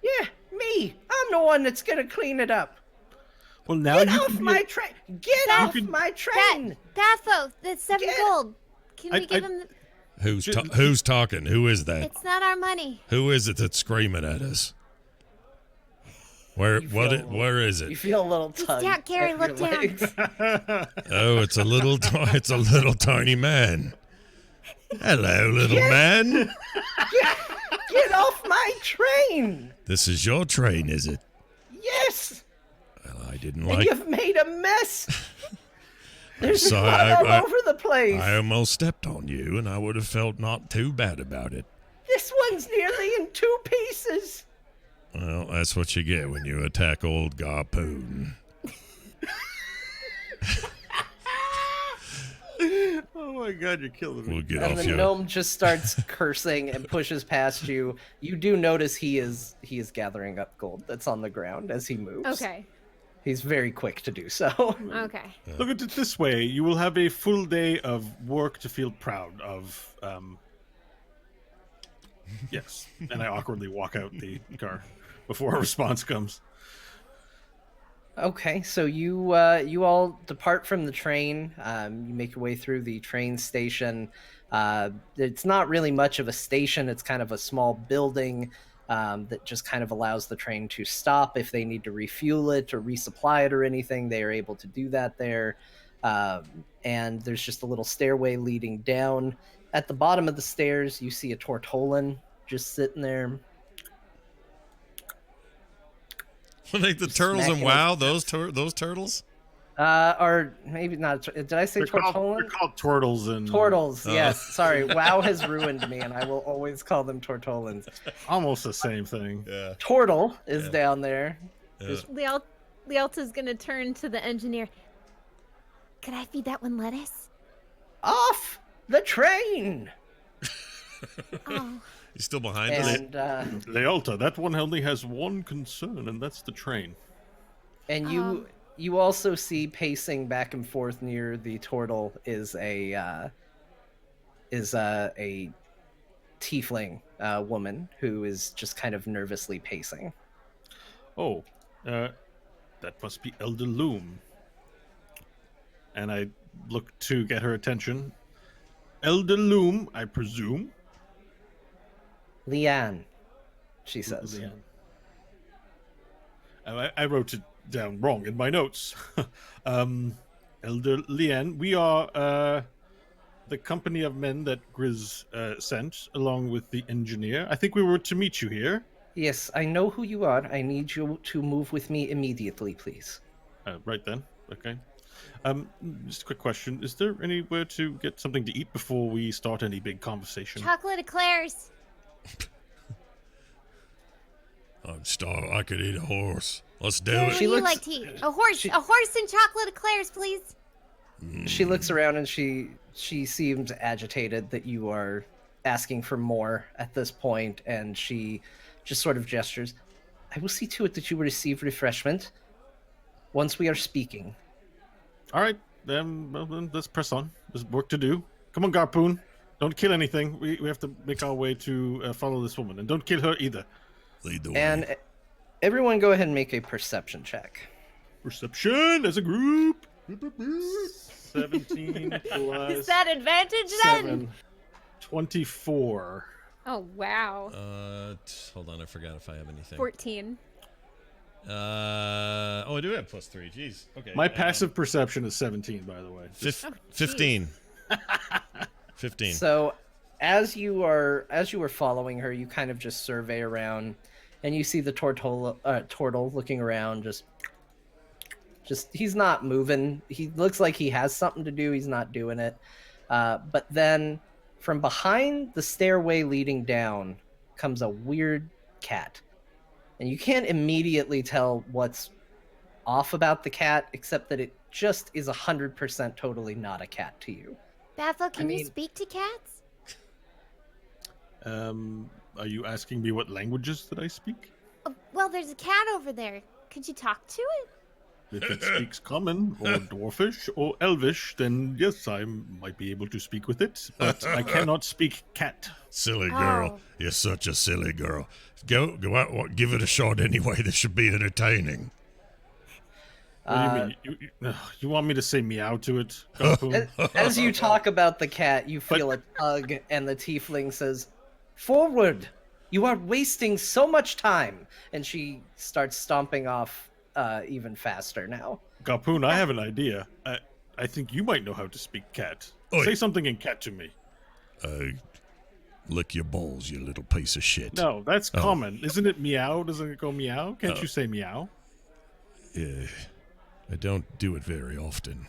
Yeah, me. I'm the one that's gonna clean it up.
Well, now
Get
you
off
can
my train. Get off
can-
my train.
Baffo, that's 7
Get-
gold. Can we
I-
give him?
Who's talking? Who is that?
It's not our money.
Who is it that's screaming at us? Where is
You
it?
feel a little tug.
down, Gary,
at your
look down.
legs.
Oh, it's a little tiny man. Hello, little man.
Get off my train.
This is your train, is it?
Yes.
Well, I didn't
And
like.
you've made a mess. There's
Sorry,
blood all over the place.
I almost stepped on you, and I would have felt not too bad about it.
This one's nearly in 2 pieces.
Well, that's what you get when you attack old Garpoon.
Oh my god, you're killing me.
We'll get
And
off
the
your.
gnome just starts cursing and pushes past you. You do notice he is gathering up gold that's on the ground as he moves.
Okay.
He's very quick to do so.
Okay.
Look at it this way: you will have a full day of work to feel proud of. Yes, and I awkwardly walk out the car before a response comes.
Okay, so you all depart from the train. You make your way through the train station. It's not really much of a station. It's kind of a small building that just kind of allows the train to stop if they need to refuel it or resupply it or anything. They are able to do that there. And there's just a little stairway leading down. At the bottom of the stairs, you see a Tortolan just sitting there.
Like the turtles and
smacking
WoW, those turtles.
Or maybe not. Did I say
They're
tortolan?
called turtles and
Tortles,
Oh.
yes. Sorry, WoW has ruined me, and I will always call them tortolans.
almost the same thing.
Yeah.
Tortle is
Yeah.
down there.
Yeah.
Lealta's gonna turn to the engineer.
Could I feed that one lettuce?
Off the train!
Oh,
He's still behind us.
And
Lealta, that one only has one concern, and that's the train.
and you also see pacing back and forth near the turtle is a tiefling woman who is just kind of nervously pacing.
Oh, that must be Elder Loom. And I look to get her attention. Elder Loom, I presume.
Leanne, she says.
Leanne. I wrote it down wrong in my notes. Elder Leanne, we are the company of men that Grizz sent, along with the engineer. I think we were to meet you here.
Yes, I know who you are. I need you to move with me immediately, please.
Right then. Okay. Just a quick question. Is there anywhere to get something to eat before we start any big conversation?
chocolate eclairs.
I'm starved. I could eat a horse. Let's do
What
it.
do
She
you
looks-
like to eat? A horse and chocolate eclairs, please.
She looks around and she seems agitated that you are asking for more at this point, and she just sort of gestures. I will see to it that you receive refreshment once we are speaking.
All right, then, well, then let's press on. There's work to do. Come on, Garpoon. Don't kill anything. We have to make our way to follow this woman. And don't kill her either.
Lead the way.
And everyone go ahead and make a perception check.
Perception as a group. 17 plus
Is that advantage then?
7. 24.
Oh wow.
Hold on. I forgot if I have anything.
14.
Oh, I do have +3. Jeez. Okay.
My passive perception is 17, by the way.
15. 15.
So, as you were following her, you kind of just survey around, and you see the turtle looking around. Just he's not moving. He looks like he has something to do. He's not doing it. But then, from behind the stairway leading down, comes a weird cat, and you can't immediately tell what's off about the cat, except that it just is 100% totally not a cat to you.
Bathlo, can you
mean-
speak to cats?
Are you asking me what languages that I speak?
Oh, well, there's a cat over there. Could you talk to it?
If it speaks common or dwarfish or elvish, then yes, I might be able to speak with it. But I cannot speak cat.
Silly girl.
Oh.
You're such a silly girl. Go out, give it a shot anyway. This should be entertaining.
What do you mean? You want me to say meow to it? Garpoon?
As you talk about the cat, you feel a tug, and the tiefling says, "Forward! You are wasting so much time!" And she starts stomping off even faster now.
Garpoon, I have an idea. I think you might know how to speak cat.
Oi.
Say something in cat to me.
Lick your balls, you little piece of shit.
No, that's common. Isn't it meow? Doesn't it go meow? Can't you say meow?
Yeah, I don't do it very often.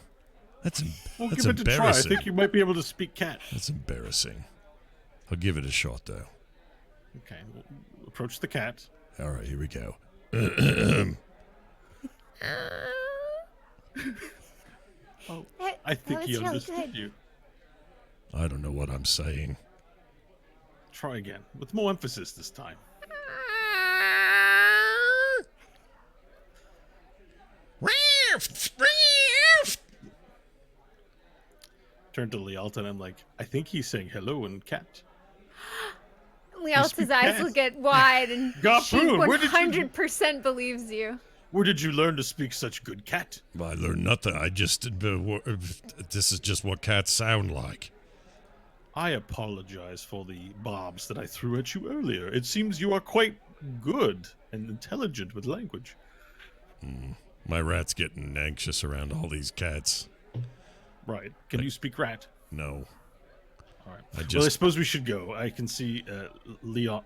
That's
Well,
that's
give it a try. I
embarrassing.
think you might be able to speak cat.
That's embarrassing. I'll give it a shot though.
Okay, we'll approach the cat.
All right, here we go.
I think
that
he
was really
understood
good.
you.
I don't know what I'm saying.
Try again, with more emphasis this time. Turn to Lealta and I'm like, I think he's saying hello in cat.
Lealta's
speak
eyes
cat.
will get wide, and she
Garpoon, where did you-
100% believes you.
Where did you learn to speak such good cat?
I learned nothing. I just this is just what cats sound like.
I apologize for the bobs that I threw at you earlier. It seems you are quite good and intelligent with language.
My rat's getting anxious around all these cats.
Right. Can you speak rat?
No,
All right.
I
Well, I
just
suppose we should go. I can see Leon.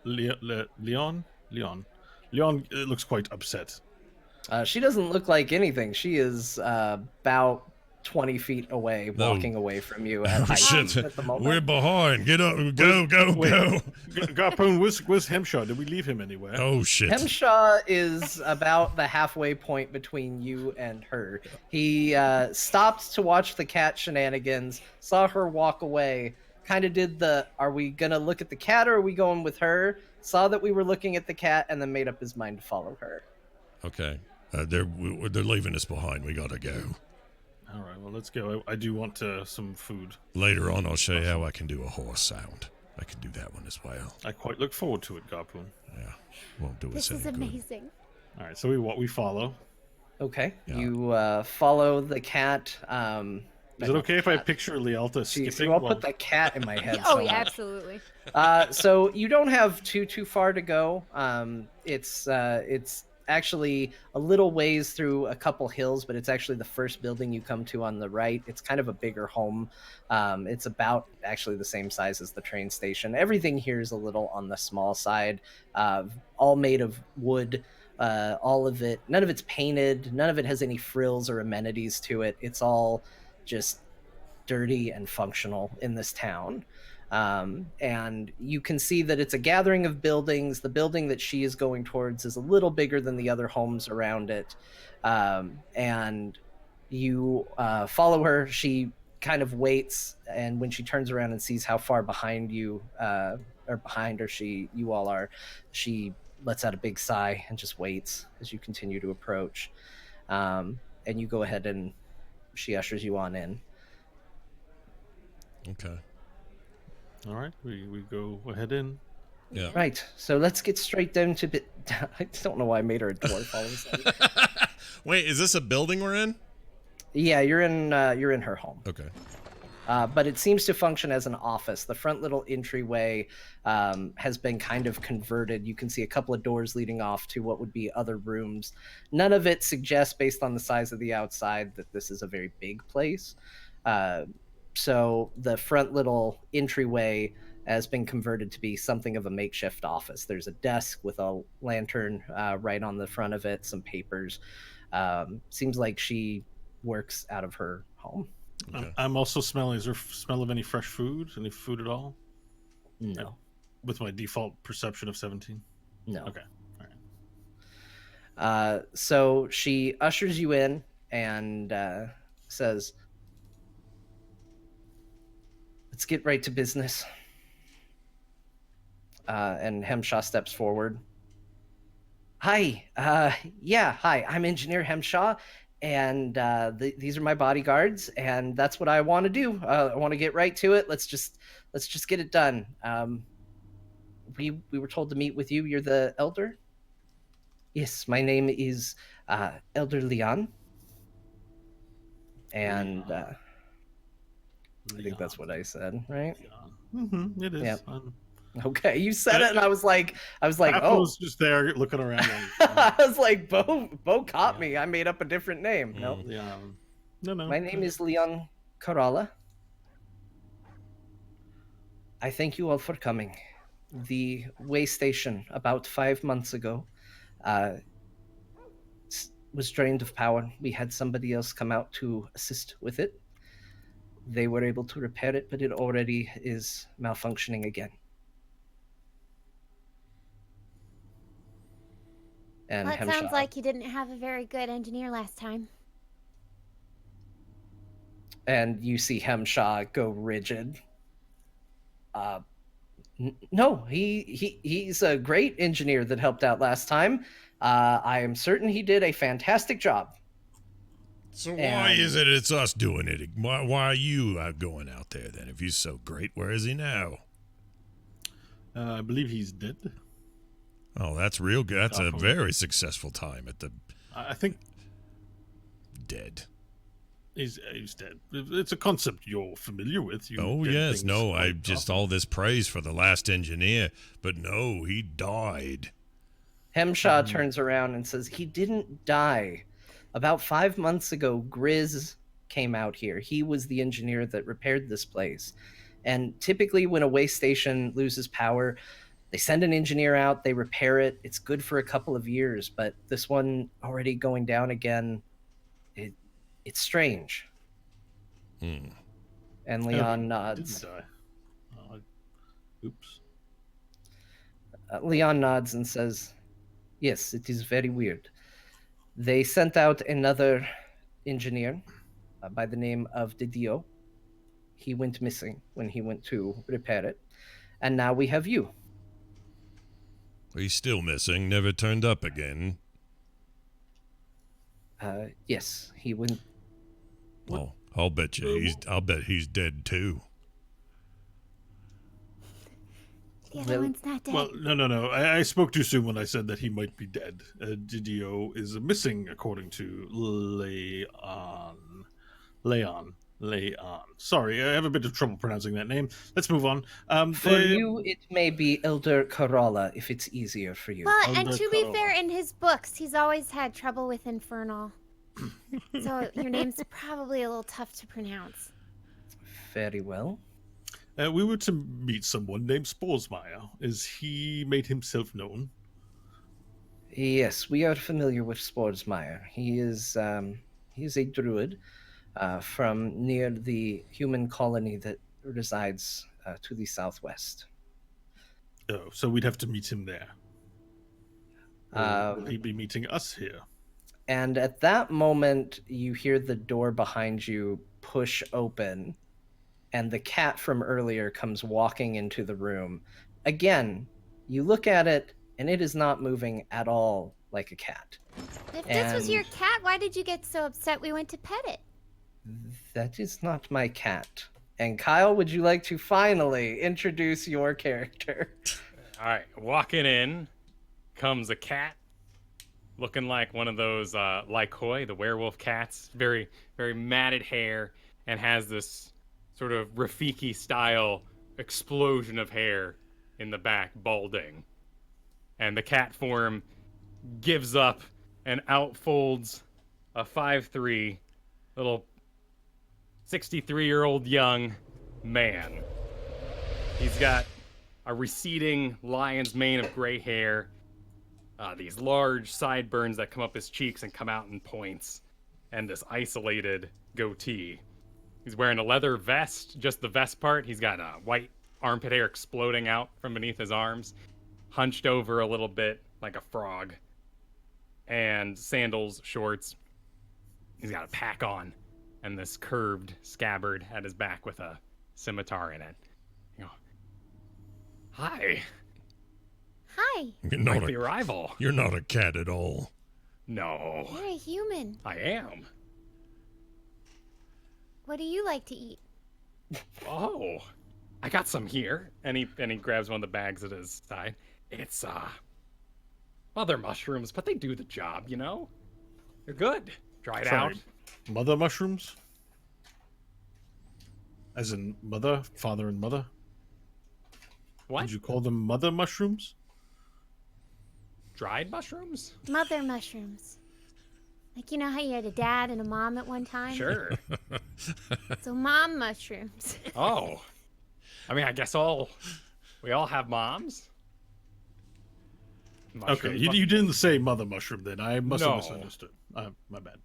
Leon looks quite upset.
She doesn't look like anything. She is about 20 feet away, walking away from you at
Oh,
high
shit.
speed at the moment.
We're behind. Get up. Go, go,
Wait.
go.
Garpoon, where's Hemshaw? Did we leave him anywhere?
Oh, shit.
Hemshaw is about the halfway point between you and her. He stopped to watch the cat shenanigans, saw her walk away, kind of did the, are we going to look at the cat or are we going with her? Saw that we were looking at the cat and then made up his mind to follow her.
Okay. They're leaving us behind. We gotta go.
All right, well, let's go. I do want some food.
Later on, I'll show you how I can do a horse sound. I can do that one as well.
I quite look forward to it, Garpoon.
Yeah. Won't do us
This
any
is
good.
amazing.
All right, so we follow.
Okay.
Yeah.
You follow the cat.
Is it okay if I picture Lialta
Jeez,
skipping?
I'll
while-
put the cat in my head.
Oh
so
yeah,
much.
absolutely.
So you don't have too far to go. It's actually a little ways through a couple hills, but it's actually the first building you come to on the right. It's kind of a bigger home. It's about actually the same size as the train station. Everything here is a little on the small side. All made of wood. All of it, none of it's painted. None of it has any frills or amenities to it. It's all just dirty and functional in this town. And you can see that it's a gathering of buildings. The building that she is going towards is a little bigger than the other homes around it. And you follow her. She kind of waits, and when she turns around and sees how far behind you or behind her you all are, she lets out a big sigh and just waits as you continue to approach. And you go ahead and she ushers you on in.
Okay.
All right, we go ahead in.
Yeah.
Right. So let's get straight down to bit. I don't know why I made her a dwarf all of a sudden.
Wait, is this a building we're in?
Yeah, you're in her home.
Okay.
But it seems to function as an office. The front little entryway has been kind of converted. You can see a couple of doors leading off to what would be other rooms. None of it suggests, based on the size of the outside, that this is a very big place. So the front little entryway has been converted to be something of a makeshift office. There's a desk with a lantern right on the front of it, some papers. Seems like she works out of her home.
Okay.
I'm also smelling. Is there smell of any fresh food? Any food at all?
No.
With my default perception of 17.
No.
Okay. All right.
So she ushers you in and says, "Let's get right to business." And Hemshaw steps forward. Hi. Hi. I'm Engineer Hemshaw, and these are my bodyguards, and that's what I want to do. I want to get right to it. Let's just get it done. We were told to meet with you. You're the elder? Yes, my name is Elder Leon. And I think that's what I said, right?
Mm-hmm, it is.
Yeah.
Um,
Okay, you said it, and I was like,
Apple
oh.
was just there looking around.
I was like, Bo caught me. I made up a different name. No,
Yeah. No.
my name is Leon Coralla. I thank you all for coming. The way station about 5 months ago was drained of power. We had somebody else come out to assist with it. They were able to repair it, but it already is malfunctioning again. And
Well, it
Hemshaw,
sounds like you didn't have a very good engineer last time.
and you see Hemshaw go rigid. No, he's a great engineer that helped out last time. I am certain he did a fantastic job.
So why is it it's us doing it? Why are you going out there then? If he's so great, where is he now?
I believe he's dead.
Oh, that's real good. That's a very successful time at the
I think
dead.
he's dead. It's a concept you're familiar with.
Oh,
dead
yes.
things
No, I
quite
just
often.
all this praise for the last engineer. But no, he died.
Hemshaw turns around and says, he didn't die. About 5 months ago, Grizz came out here. He was the engineer that repaired this place. And typically when a waste station loses power, They send an engineer out, they repair it. It's good for a couple of years, but this one already going down again, it's strange.
Hmm.
And
Oh,
Leon
he
nods.
didn't die. Oops.
Leon nods and says, "Yes, it is very weird. They sent out another engineer by the name of Didio. He went missing when he went to repair it. And now we have you."
He's still missing, never turned up again.
Yes, he went.
Well, I'll bet he's dead too.
The other
Well-
one's not dead.
Well, no. I spoke too soon when I said that he might be dead. Didio is missing, according to Leon. Sorry, I have a bit of trouble pronouncing that name. Let's move on.
For you, it may be Elder Corolla, if it's easier for you.
Well, and
Elder
to be
Corolla.
fair, in his books, he's always had trouble with Infernal. So your name's probably a little tough to pronounce.
Very well.
We were to meet someone named Sporsmeyer. Is he made himself known?
Yes, we are familiar with Sporsmeyer. He is a druid from near the human colony that resides to the southwest.
Oh, so we'd have to meet him there. Or
Um,
will he be meeting us here?
And at that moment, you hear the door behind you push open, and the cat from earlier comes walking into the room. Again, you look at it, and it is not moving at all like a cat.
If this was your
And-
cat, why did you get so upset we went to pet it?
That is not my cat. And Kyle, would you like to finally introduce your character?
All right, walking in comes a cat, looking like one of those Lycoi, the werewolf cats. Very, very matted hair, and has this sort of Rafiki style explosion of hair in the back, balding. And the cat form gives up and outfolds a 5'3" little 63-year-old young man. He's got a receding lion's mane of gray hair, these large sideburns that come up his cheeks and come out in points, and this isolated goatee. He's wearing a leather vest, just the vest part. He's got white armpit hair exploding out from beneath his arms, hunched over a little bit like a frog, and sandals, shorts. He's got a pack on and this curved scabbard at his back with a scimitar in it. You know, hi,
Hi,
You're not
like the
a,
arrival.
you're not a cat at all.
No,
you're a human.
I am.
What do you like to eat?
Oh, I got some here. And he grabs one of the bags at his side. It's well, they're mushrooms, but they do the job, you know. They're good. Dried out.
Sorry, mother mushrooms? As in mother, father, and mother?
What?
Did you call them mother mushrooms?
Dried mushrooms?
Mother mushrooms. Like, you know how you had a dad and a mom at one time?
Sure.
So mom mushrooms.
Oh, I mean, I guess we all have moms.
Okay,
Mushrooms,
you didn't say mother mushroom then. I must
No.
have misunderstood. My bad.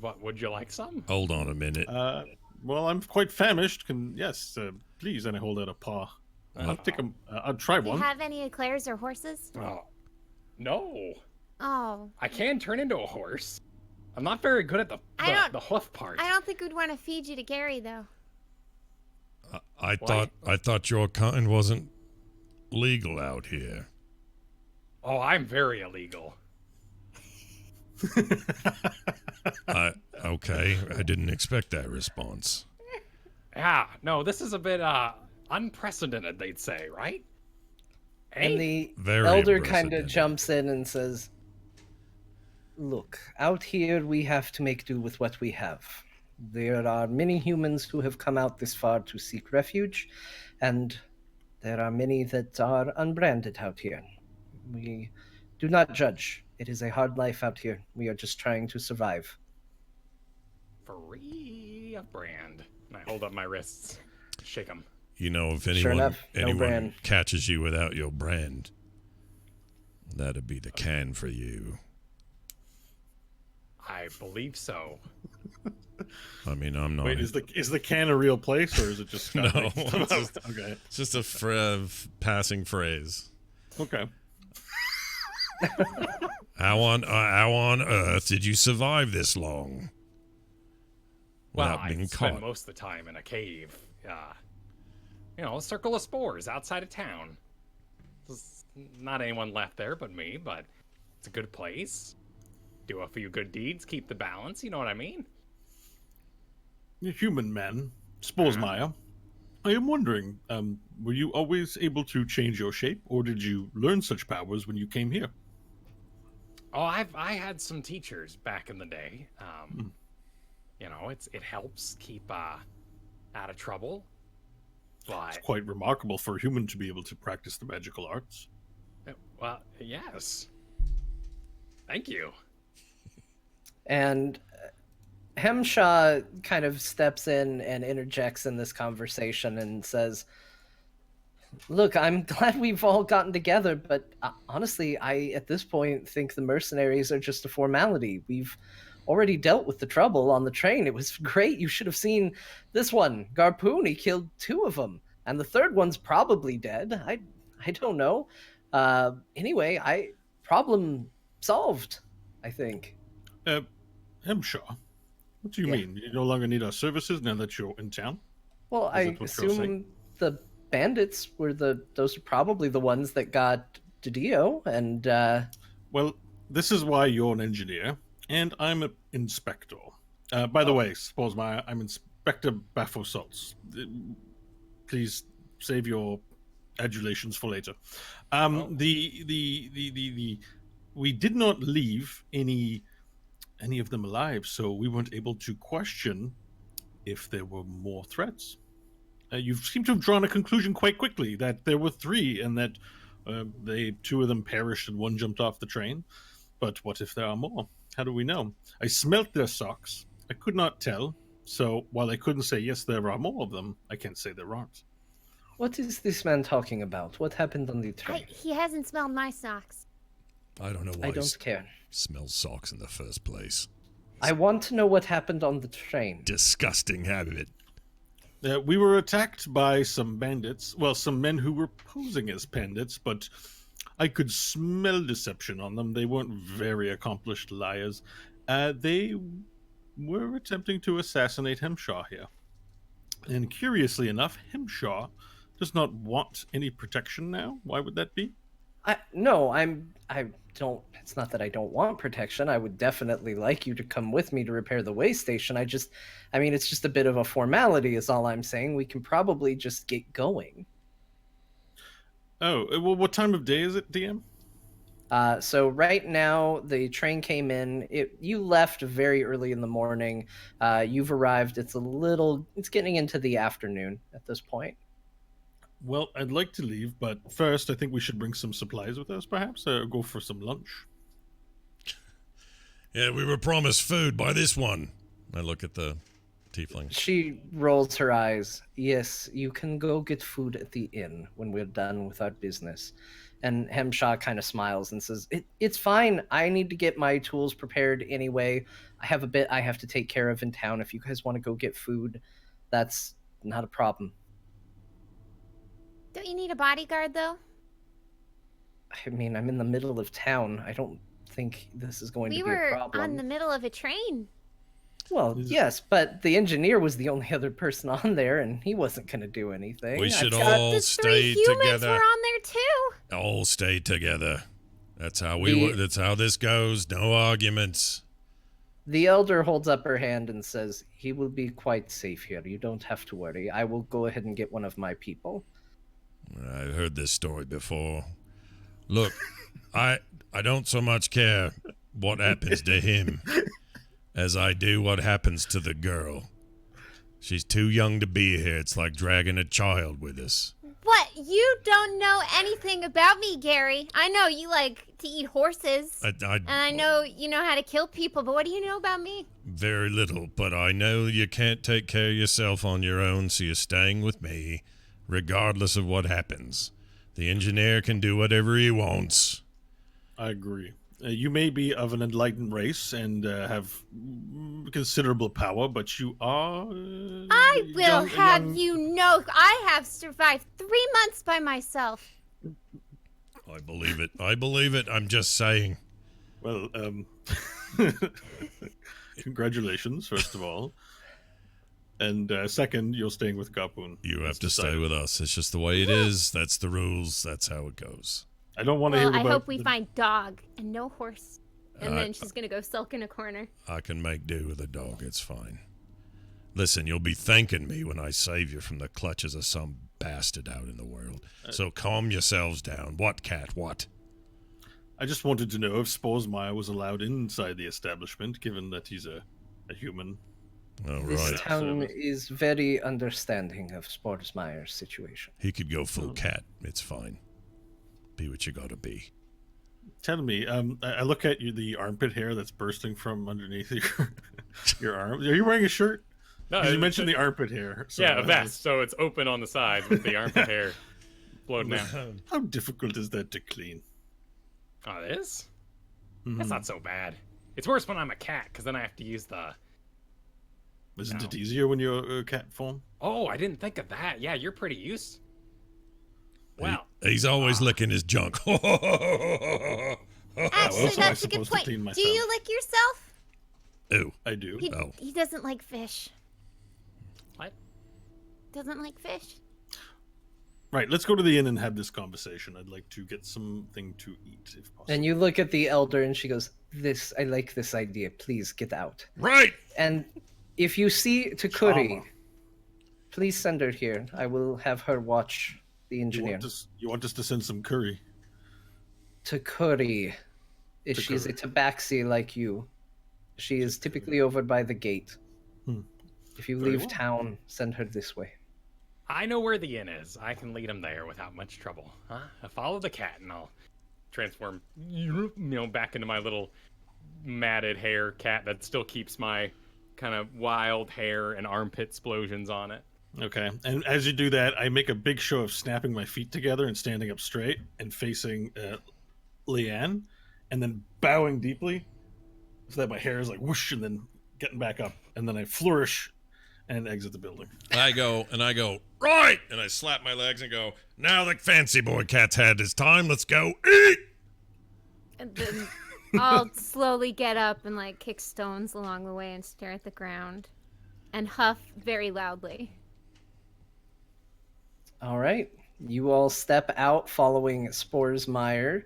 What, would you like some?
Hold on a minute.
Well, I'm quite famished. Yes, please. And I hold out a paw. I'll take a. I'll try
Do you
one.
have any eclairs or horses?
Oh, no.
Oh,
I can turn into a horse. I'm not very good at the hoof part.
I don't think we'd want to feed you to Gary, though.
I
What?
thought your kind wasn't legal out here.
Oh, I'm very illegal.
Okay, I didn't expect that response.
Yeah, no, this is a bit unprecedented, they'd say, right?
And
Hey?
the
Very
elder kind of
unprecedented.
jumps in and says, "Look, out here we have to make do with what we have. There are many humans who have come out this far to seek refuge, and there are many that are unbranded out here. We do not judge. It is a hard life out here. We are just trying to survive."
Free of brand. And I hold up my wrists, shake them.
You know, if
Sure enough, no
anyone
brand.
catches you without your brand, that'd be the can for you.
I believe so.
I mean, I'm not.
Wait, is the can a real place or is it just
No,
Scott?
it's just-
Okay.
It's just a passing phrase.
Okay.
How on earth did you survive this long
Well,
without being
I spend
caught?
most of the time in a cave. A circle of spores outside of town. There's not anyone left there but me, but it's a good place. Do a few good deeds, keep the balance, you know what I mean?
You human man, Sporesmeyer. I am wondering, were you always able to change your shape, or did you learn such powers when you came here?
Oh, I had some teachers back in the day. It helps keep out of trouble. But
It's quite remarkable for a human to be able to practice the magical arts.
well, yes. Thank you.
And Hemshaw kind of steps in and interjects in this conversation and says, "Look, I'm glad we've all gotten together, but honestly, I at this point think the mercenaries are just a formality. We've already dealt with the trouble on the train. It was great. You should have seen this one, Garpoon. He killed 2 of them, and the third one's probably dead. I don't know. Anyway, problem solved, I think."
Hemshaw, what do you mean? You no longer need our services now that you're in town?
Well,
Is
I
that what you're saying?
assume the bandits were those are probably the ones that got Didio, and
Well, this is why you're an engineer, and I'm an inspector. By the way, Sporesmeyer, I'm Inspector Baphosalts. Please save your adulations for later. We did not leave any of them alive, so we weren't able to question if there were more threats. You seem to have drawn a conclusion quite quickly that there were 3, and that 2 of them perished and 1 jumped off the train. But what if there are more? How do we know? I smelt their socks. I could not tell. So while I couldn't say yes, there are more of them, I can't say there aren't.
what is this man talking about? What happened on the train?
He hasn't smelled my socks.
I don't know why
I
he
don't care.
smells socks in the first place.
I want to know what happened on the train.
Disgusting habit.
We were attacked by some bandits. Well, some men who were posing as bandits, but I could smell deception on them. They weren't very accomplished liars. They were attempting to assassinate Hemshaw here. And curiously enough, Hemshaw does not want any protection now. Why would that be?
I don't. It's not that I don't want protection. I would definitely like you to come with me to repair the way station. It's just a bit of a formality, is all I'm saying. We can probably just get going.
Oh, well, what time of day is it, DM?
So right now the train came in. You left very early in the morning. You've arrived. It's getting into the afternoon at this point.
Well, I'd like to leave, but first I think we should bring some supplies with us, perhaps, or go for some lunch.
Yeah, we were promised food by this one. I look at the tiefling.
She rolls her eyes. Yes, you can go get food at the inn when we're done with our business. And Hemshaw kind of smiles and says, it's fine. I need to get my tools prepared anyway. I have a bit I have to take care of in town. If you guys want to go get food, that's not a problem.
Don't you need a bodyguard, though?
I'm in the middle of town. I don't think this is going to
We
be a
were
problem.
on the middle of a train.
Well, yes, but the engineer was the only other person on there, and he wasn't going to do anything.
We should
I've got-
all
The 3
stay
humans
together.
were on there, too.
All stay together. That's how
The-
That's how this goes. No arguments.
The elder holds up her hand and says, he will be quite safe here. You don't have to worry. I will go ahead and get one of my people.
I've heard this story before. Look, I don't so much care what happens to him as I do what happens to the girl. She's too young to be here. It's like dragging a child with us.
What? You don't know anything about me, Gary. I know you like to eat horses. And I know you know how to kill people, but what do you know about me?
Very little, but I know you can't take care of yourself on your own, so you're staying with me. regardless of what happens. The engineer can do whatever he wants.
I agree. You may be of an enlightened race and have considerable power, but you are.
I will have you know, I have survived 3 months by myself.
I believe it. I believe it. I'm just saying.
Well, congratulations, first of all. And second, you're staying with Garpoon.
You have to stay with us. It's just the way it is. That's the rules. That's how it goes.
I don't want to hear about...
I hope we find dog and no horse. And then she's going to go sulk in a corner.
I can make do with a dog. It's fine. Listen, you'll be thanking me when I save you from the clutches of some bastard out in the world. So calm yourselves down. What, Cat? What?
I just wanted to know if Sporesmeyer was allowed inside the establishment, given that he's a human.
All right.
This town is very understanding of Sporesmeyer's situation.
He could go full cat. It's fine. Be what you gotta be.
Tell me, I look at you, the armpit hair that's bursting from underneath your arm. Are you wearing a shirt?
No,
you mentioned the armpit hair. So
yeah, a vest, so it's open on the sides with the armpit hair floating out.
How difficult is that to clean?
Oh, it is? That's not so bad. It's worse when I'm a cat, because then I have to use the...
Isn't it easier when you're a cat form?
Oh, I didn't think of that. Yeah, you're pretty used. Wow.
He's always licking his junk.
Actually, that's a good point. Do you lick yourself?
Ew.
I do.
He doesn't like fish.
What?
Doesn't like fish.
Right, let's go to the inn and have this conversation. I'd like to get something to eat, if possible.
And you look at the elder and she goes, I like this idea. Please get out.
Right.
And if you see Takuri, please send her here. I will have her watch the engineer.
You want us to send some curry?
Takuri. She's a tabaxi like you. She is typically over by the gate. If you leave town, send her this way.
I know where the inn is. I can lead him there without much trouble. Huh? I follow the cat and I'll transform, back into my little matted hair cat that still keeps my kind of wild hair and armpit explosions on it.
Okay, and as you do that, I make a big show of snapping my feet together and standing up straight and facing Leanne, and then bowing deeply so that my hair is like whoosh, and then getting back up, and then I flourish and exit the building.
I go, right! And I slap my legs and go, now the fancy boy cat's had his time, let's go eat!
And then I'll slowly get up and like kick stones along the way and stare at the ground and huff very loudly.
All right. You all step out following Sporesmeyer.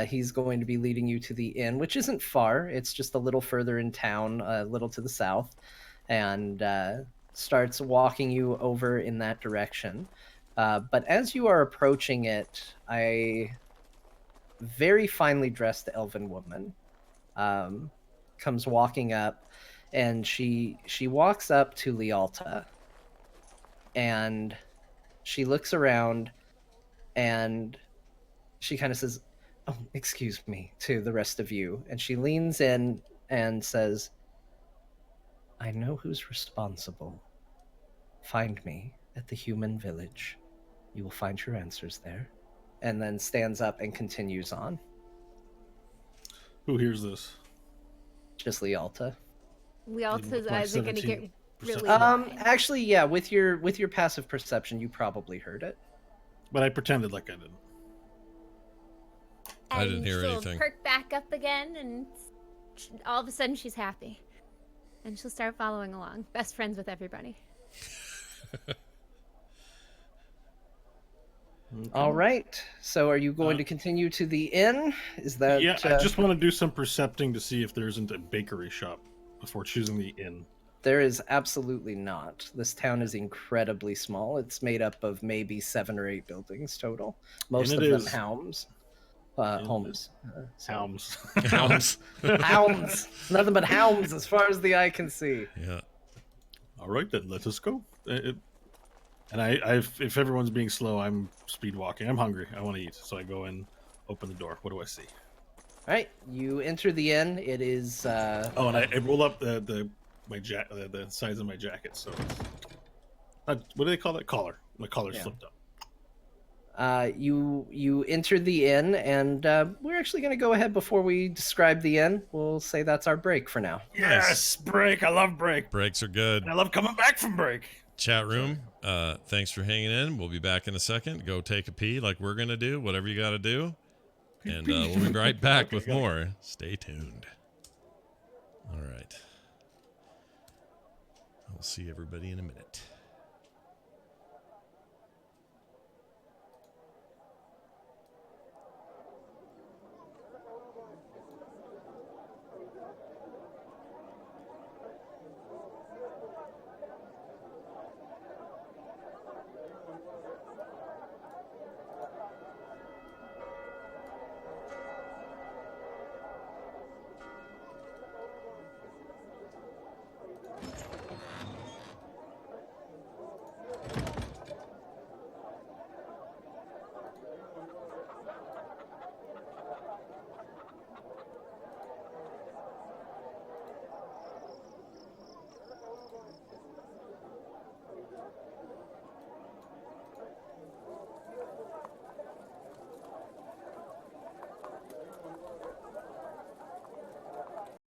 He's going to be leading you to the inn, which isn't far. It's just a little further in town, a little to the south, and starts walking you over in that direction. But as you are approaching it, a very finely dressed elven woman comes walking up, and she walks up to Lialta, and she looks around, and she kind of says, "Oh, excuse me," to the rest of you, and she leans in and says, "I know who's responsible. Find me at the human village. You will find your answers there." And then stands up and continues on.
Who hears this?
Just Lialta.
Lialta's eyes are gonna get really wide.
Actually, yeah, with your passive perception, you probably heard it.
But I pretended like I didn't.
I didn't hear
she'll
anything.
Perk back up again, and all of a sudden she's happy, and she'll start following along, best friends with everybody.
All right. So, are you going to continue to the inn? Is that?
Yeah, I just want to do some percepting to see if there isn't a bakery shop before choosing the inn.
There is absolutely not. This town is incredibly small. It's made up of maybe 7 or 8 buildings total. Most of them homes. Homes.
Hounds.
Hounds.
Hounds. Nothing but hounds as far as the eye can see.
Yeah.
All right, then let us go. And if everyone's being slow, I'm speed walking. I'm hungry. I want to eat. So I go and open the door. What do I see?
All right. You enter the inn. It is...
and I roll up the size of my jacket. So what do they call that? Collar. My collar
Yeah.
slipped up.
You enter the inn, and we're actually going to go ahead before we describe the inn. We'll say that's our break for now.
Yes, break. I love break.
Breaks are good.
And I love coming back from break.
Chat room, thanks for hanging in. We'll be back in a second. Go take a pee like we're going to do, whatever you got to do. And we'll be right back with more. Stay tuned. All right. I'll see everybody in a minute.